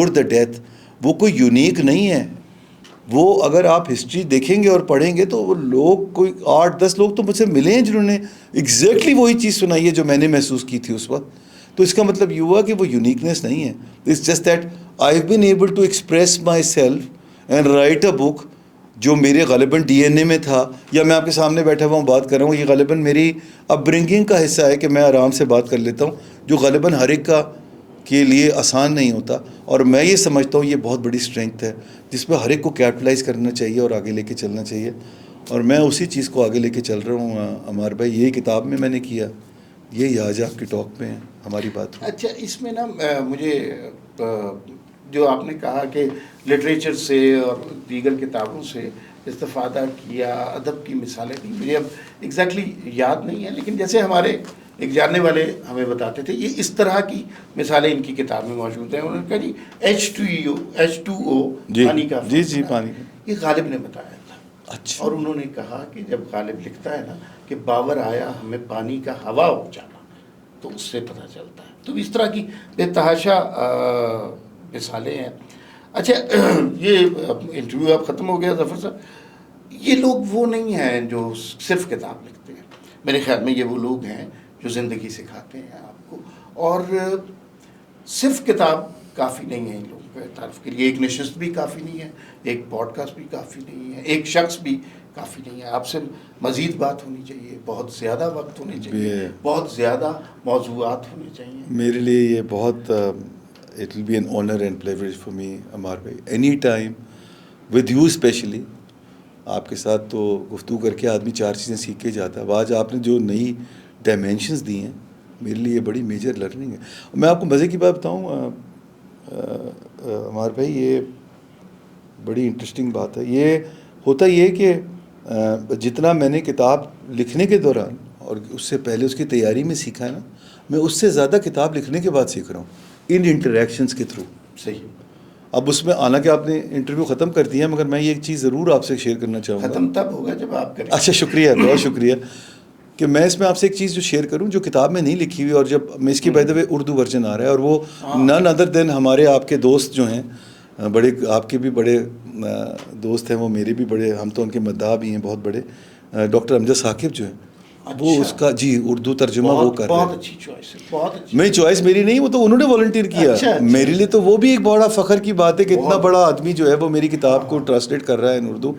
Speaker 1: دا ڈیتھ وہ کوئی یونیک نہیں ہے. وہ اگر آپ ہسٹری دیکھیں گے اور پڑھیں گے تو وہ لوگ کوئی 8-10 لوگ تو مجھ سے ملے ہیں جنہوں نے ایگزیکٹلی وہی چیز سنائی ہے جو میں نے محسوس کی تھی اس وقت. تو اس کا مطلب یہ ہوا کہ وہ یونیکنیس نہیں ہے. It's just that I have been able to express myself and write a book جو میرے غالباً ڈی این اے میں تھا, یا میں آپ کے سامنے بیٹھا ہوا ہوں بات کر رہا ہوں, یہ غالباً میری اپ برنگنگ کا حصہ ہے کہ میں آرام سے بات کر لیتا ہوں جو غالباً ہر ایک کا کے لیے آسان نہیں ہوتا. اور میں یہ سمجھتا ہوں یہ بہت بڑی اسٹرینتھ ہے جس پہ ہر ایک کو کیپٹلائز کرنا چاہیے اور آگے لے کے چلنا چاہیے. اور میں اسی چیز کو آگے لے کے چل رہا ہوں عمار بھائی. یہی کتاب میں نے کیا, یہی آج آپ کی ٹاک میں ہماری بات.
Speaker 2: اچھا, اس میں نا مجھے جو آپ نے کہا کہ لٹریچر سے اور دیگر کتابوں سے استفادہ کیا, ادب کی مثالیں دی, مجھے اب ایگزیکٹلی یاد نہیں ہے, لیکن جیسے ہمارے ایک جاننے والے ہمیں بتاتے تھے یہ اس طرح کی مثالیں ان کی کتاب میں موجود ہیں. انہوں نے کہا جی H2O پانی کا,
Speaker 1: جی پانی,
Speaker 2: یہ غالب نے بتایا تھا.
Speaker 1: اچھا.
Speaker 2: اور انہوں نے کہا کہ جب غالب لکھتا ہے نا کہ باور آیا ہمیں پانی کا ہوا ہو جانا, تو اس سے پتہ چلتا ہے. تو اس طرح کی بے تحاشا مثالیں ہیں. اچھا, یہ انٹرویو اب ختم ہو گیا ظفر صاحب. یہ لوگ وہ نہیں ہیں جو صرف کتاب لکھتے ہیں. میرے خیال میں یہ وہ لوگ ہیں جو زندگی سکھاتے ہیں آپ کو. اور صرف کتاب کافی نہیں ہے ان لوگوں کے تعارف کے لیے. ایک نشست بھی کافی نہیں ہے, ایک پوڈ کاسٹ بھی کافی نہیں ہے, ایک شخص بھی کافی نہیں ہے. آپ سے مزید بات ہونی چاہیے, بہت زیادہ وقت ہونے چاہیے, بہت زیادہ موضوعات ہونے چاہیے.
Speaker 1: میرے لیے یہ بہت it will be an honor and privilege for me Ammar بھائی, any time with you especially. آپ کے ساتھ تو گفتگو کر کے آدمی 4 چیزیں سیکھ کے جاتا ہے. آج آپ نے جو نئی ڈائمینشنز دی ہیں میرے لیے بڑی میجر لرننگ ہے. میں آپ کو مزے کی بات بتاؤں عمار بھائی, یہ بڑی انٹرسٹنگ بات ہے. یہ ہوتا یہ کہ جتنا میں نے کتاب لکھنے کے دوران اور اس سے پہلے اس کی تیاری میں سیکھا ہے نا, میں اس سے زیادہ کتاب لکھنے کے بعد سیکھ رہا ہوں ان انٹریکشنز کے تھرو.
Speaker 2: صحیح.
Speaker 1: اب اس میں حالانکہ آپ نے انٹرویو ختم کر دیا, مگر میں یہ ایک چیز ضرور آپ سے شیئر کرنا چاہوں گا.
Speaker 2: ختم تب ہوگا جب آپ کریں.
Speaker 1: اچھا, شکریہ, بہت شکریہ. کہ میں اس میں آپ سے ایک چیز جو شیئر کروں جو کتاب میں نہیں لکھی ہوئی, اور جب میں اس کی by the way Urdu version آ رہا ہے, اور وہ نن ادر دین ہمارے آپ کے دوست جو ہیں, بڑے آپ کے بھی بڑے دوست ہیں, وہ میرے بھی بڑے, ہم تو ان کے مداح بھی ہیں بہت بڑے, ڈاکٹر امجد ثاقب جو ہیں. وہ اس کا جی اردو ترجمہ وہ کر رہے ہیں.
Speaker 2: بہت اچھی چوائس ہے, بہت اچھی.
Speaker 1: میں چوائس میری نہیں, وہ تو انہوں نے والنٹیئر کیا. میرے لیے تو وہ بھی ایک بڑا فخر کی بات ہے کہ اتنا بڑا آدمی جو ہے وہ میری کتاب کو ٹرانسلیٹ کر رہا ہے ان اردو,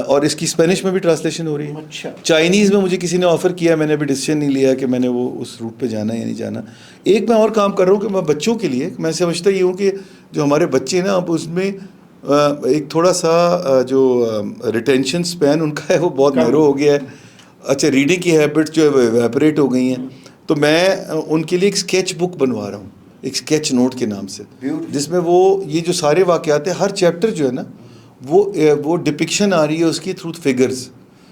Speaker 1: اور اس کی اسپینش میں بھی ٹرانسلیشن ہو رہی ہے.
Speaker 2: اچھا.
Speaker 1: چائنیز میں مجھے کسی نے آفر کیا, میں نے ابھی ڈیسیژن نہیں لیا کہ میں نے وہ اس روٹ پہ جانا یا نہیں جانا. ایک میں اور کام کر رہا ہوں کہ میں بچوں کے لیے, میں سمجھتا یہ ہوں کہ جو ہمارے بچے ہیں نا, اب اس میں ایک تھوڑا سا جو ریٹینشن اسپین ان کا ہے وہ بہت نیرو ہو گیا ہے. اچھا, ریڈنگ کی ہیبٹس جو ہے وہ ایویپریٹ ہو گئی ہیں. تو میں ان کے لیے ایک اسکیچ بک بنوا رہا ہوں, ایک اسکیچ نوٹ کے نام سے, جس میں وہ یہ جو سارے واقعات ہیں, ہر چیپٹر جو ہے نا وہ ڈپکشن آ رہی ہے اس کی تھرو فگرز,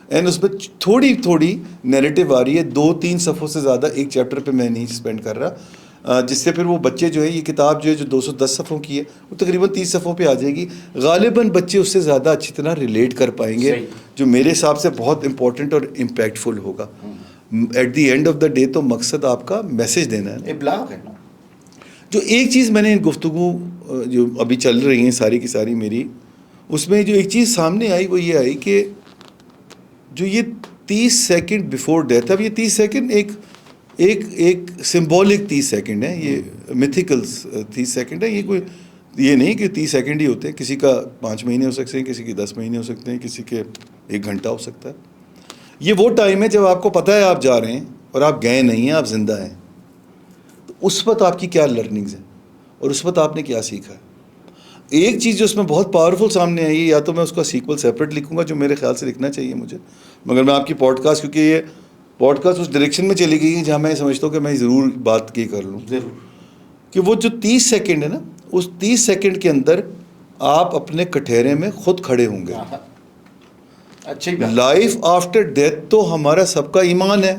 Speaker 1: اینڈ اس میں تھوڑی تھوڑی نیریٹو آ رہی ہے. 2-3 صفحوں سے زیادہ ایک چیپٹر پہ میں نہیں اسپینڈ کر رہا, جس سے پھر وہ بچے جو ہے, یہ کتاب جو ہے جو 210 صفحوں کی ہے وہ تقریباً 30 صفحوں پہ آ جائے گی. غالباً بچے اس سے زیادہ اچھی طرح ریلیٹ کر پائیں گے, جو میرے حساب سے بہت امپورٹنٹ اور امپیکٹفل ہوگا. At the end of the day تو مقصد آپ کا میسج دینا ہے,
Speaker 2: ابلاغ ہے نا.
Speaker 1: جو ایک چیز میں نے گفتگو جو ابھی چل رہی ہیں ساری کی ساری میری, اس میں جو ایک چیز سامنے آئی وہ یہ آئی کہ جو یہ 30 سیکنڈ بیفور ڈیتھ, اب یہ 30 سیکنڈ ایک سمبولک 30 سیکنڈ ہے, یہ میتھیکل 30 سیکنڈ ہے, یہ کوئی یہ نہیں کہ 30 سیکنڈ ہی ہوتے ہیں. کسی کا 5 مہینے ہو سکتے ہیں, کسی کے 10 مہینے ہو سکتے ہیں, کسی کے 1 گھنٹہ ہو سکتا ہے. یہ وہ ٹائم ہے جب آپ کو پتہ ہے آپ جا رہے ہیں اور آپ گئے نہیں ہیں, آپ زندہ ہیں. تو اس وقت آپ کی کیا لرننگز ہیں اور اس وقت آپ نے کیا سیکھا ہے. ایک چیز جو اس میں بہت پاورفل سامنے آئی ہے, یا تو میں اس کا سیکول سیپریٹ لکھوں گا جو میرے خیال سے لکھنا چاہیے مجھے, مگر میں آپ کی پوڈ کاسٹ, کیونکہ یہ پوڈ کاسٹ اس ڈائریکشن میں چلی گئی ہے جہاں میں سمجھتا ہوں کہ میں ضرور بات کی کر لوں,
Speaker 2: ضرور,
Speaker 1: کہ وہ جو 30 سیکنڈ ہے نا, اس 30 سیکنڈ کے اندر آپ اپنے کٹہرے میں خود کھڑے ہوں گے.
Speaker 2: اچھی بات.
Speaker 1: لائف آفٹر ڈیتھ تو ہمارا سب کا ایمان ہے,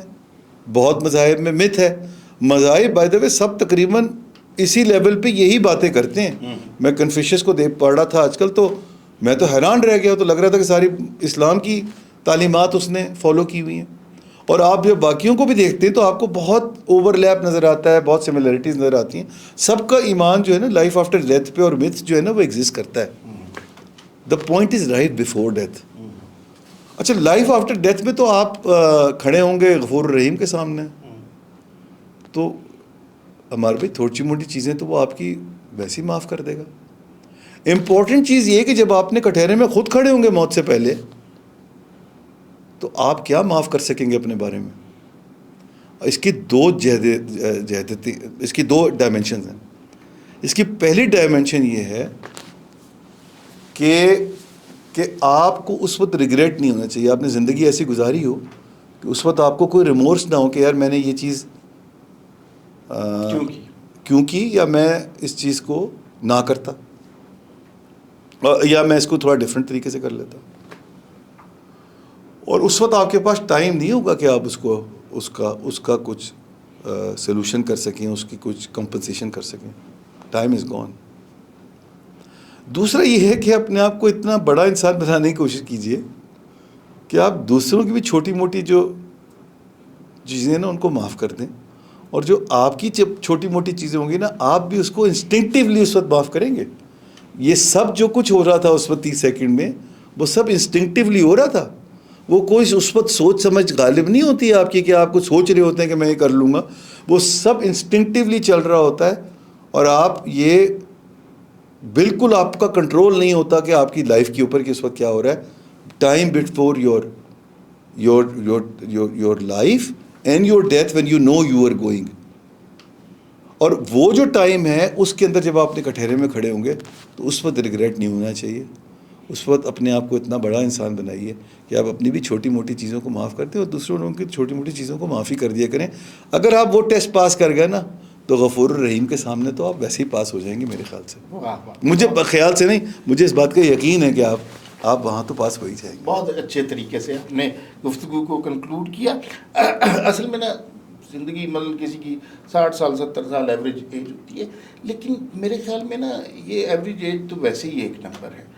Speaker 1: بہت مذاہب میں مت ہے. مذاہب بائی دا وے سب تقریباً اسی لیول پہ یہی باتیں کرتے ہیں. میں کنفیوشس کو پڑھ رہا تھا آج کل, تو میں تو حیران رہ گیا, تو لگ رہا تھا کہ ساری اسلام کی تعلیمات اس نے فالو کی ہوئی ہیں. اور آپ جب باقیوں کو بھی دیکھتے ہیں تو آپ کو بہت اوور لیپ نظر آتا ہے, بہت سملیرٹیز نظر آتی ہیں. سب کا ایمان جو ہے نا لائف آفٹر ڈیتھ پہ, اور متھ جو ہے نا وہ ایگزسٹ کرتا ہے. The point is right before death. اچھا, لائف آفٹر ڈیتھ میں تو آپ کھڑے ہوں گے غفور الرحیم کے سامنے, تو ہمارے بھائی تھوڑی موٹی چیزیں تو وہ آپ کی ویسے ہی معاف کر دے گا. امپورٹنٹ چیز یہ کہ جب آپ نے کٹہرے میں خود کھڑے ہوں گے موت سے پہلے, تو آپ کیا معاف کر سکیں گے اپنے بارے میں. اس کی اس کی 2 ڈائمنشنز ہیں. اس کی پہلی ڈائمنشن یہ ہے کہ آپ کو اس وقت ریگریٹ نہیں ہونا چاہیے. آپ نے زندگی ایسی گزاری ہو کہ اس وقت آپ کو کوئی ریمورس نہ ہو کہ یار میں نے یہ چیز کیوں کی, یا میں اس چیز کو نہ کرتا, یا میں اس کو تھوڑا ڈفرینٹ طریقے سے کر لیتا. اور اس وقت آپ کے پاس ٹائم نہیں ہوگا کہ آپ اس کا کچھ سلوشن کر سکیں, اس کی کچھ کمپنسیشن کر سکیں. Time is gone. دوسرا یہ ہے کہ اپنے آپ کو اتنا بڑا انسان بنانے کی کوشش کیجئے کہ آپ دوسروں کی بھی چھوٹی موٹی جو چیزیں نا ان کو معاف کر دیں, اور جو آپ کی چھوٹی موٹی چیزیں ہوں گی نا, آپ بھی اس کو انسٹنکٹیولی اس وقت معاف کریں گے. یہ سب جو کچھ ہو رہا تھا اس وقت 30 سیکنڈ میں, وہ سب انسٹنکٹیولی ہو رہا تھا. وہ کوئی اس وقت سوچ سمجھ غالب نہیں ہوتی ہے آپ کی, کہ آپ کچھ سوچ رہے ہوتے ہیں کہ میں یہ کر لوں گا. وہ سب انسٹنکٹیولی چل رہا ہوتا ہے, اور آپ یہ بالکل آپ کا کنٹرول نہیں ہوتا کہ آپ کی لائف کے اوپر کہ اس وقت کیا ہو رہا ہے. Time before your life and your death when you know you are going. اور وہ جو ٹائم ہے اس کے اندر جب آپ اپنے کٹہرے میں کھڑے ہوں گے تو اس وقت ریگریٹ نہیں ہونا چاہیے. اس وقت اپنے آپ کو اتنا بڑا انسان بنائیے کہ آپ اپنی بھی چھوٹی موٹی چیزوں کو معاف کرتے اور دوسروں لوگوں کی چھوٹی موٹی چیزوں کو معافی کر دیا کریں. اگر آپ وہ ٹیسٹ پاس کر گئے نا, تو غفور الرحیم کے سامنے تو آپ ویسے ہی پاس ہو جائیں گے میرے خیال سے. مجھے خیال سے نہیں, مجھے اس بات کا یقین ہے کہ آپ وہاں تو پاس ہو ہی جائیں گے.
Speaker 2: بہت اچھے طریقے سے آپ نے گفتگو کو کنکلوڈ کیا. اصل میں نا زندگی مطلب کسی کی 60 سال 70 سال ایوریج ایج ہوتی ہے, لیکن میرے خیال میں نا یہ ایوریج ایج تو ویسے ہی ایک نمبر ہے.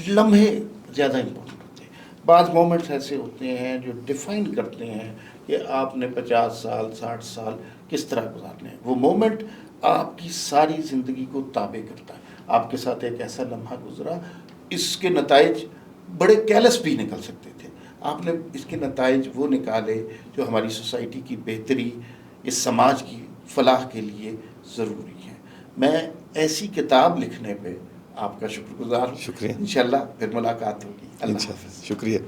Speaker 2: لمحے زیادہ امپورٹنٹ ہوتے ہیں. بعض مومنٹس ایسے ہوتے ہیں جو ڈیفائن کرتے ہیں کہ آپ نے 50 سال 60 سال کس طرح گزارنے ہیں. وہ مومنٹ آپ کی ساری زندگی کو تابع کرتا ہے. آپ کے ساتھ ایک ایسا لمحہ گزرا, اس کے نتائج بڑے کیلس بھی نکل سکتے تھے. آپ نے اس کے نتائج وہ نکالے جو ہماری سوسائٹی کی بہتری, اس سماج کی فلاح کے لیے ضروری ہے. میں ایسی کتاب لکھنے پہ آپ کا شکر گزار ہوں.
Speaker 1: شکریہ.
Speaker 2: انشاءاللہ پھر ملاقات ہوگی. اللہ حافظ.
Speaker 1: شکریہ.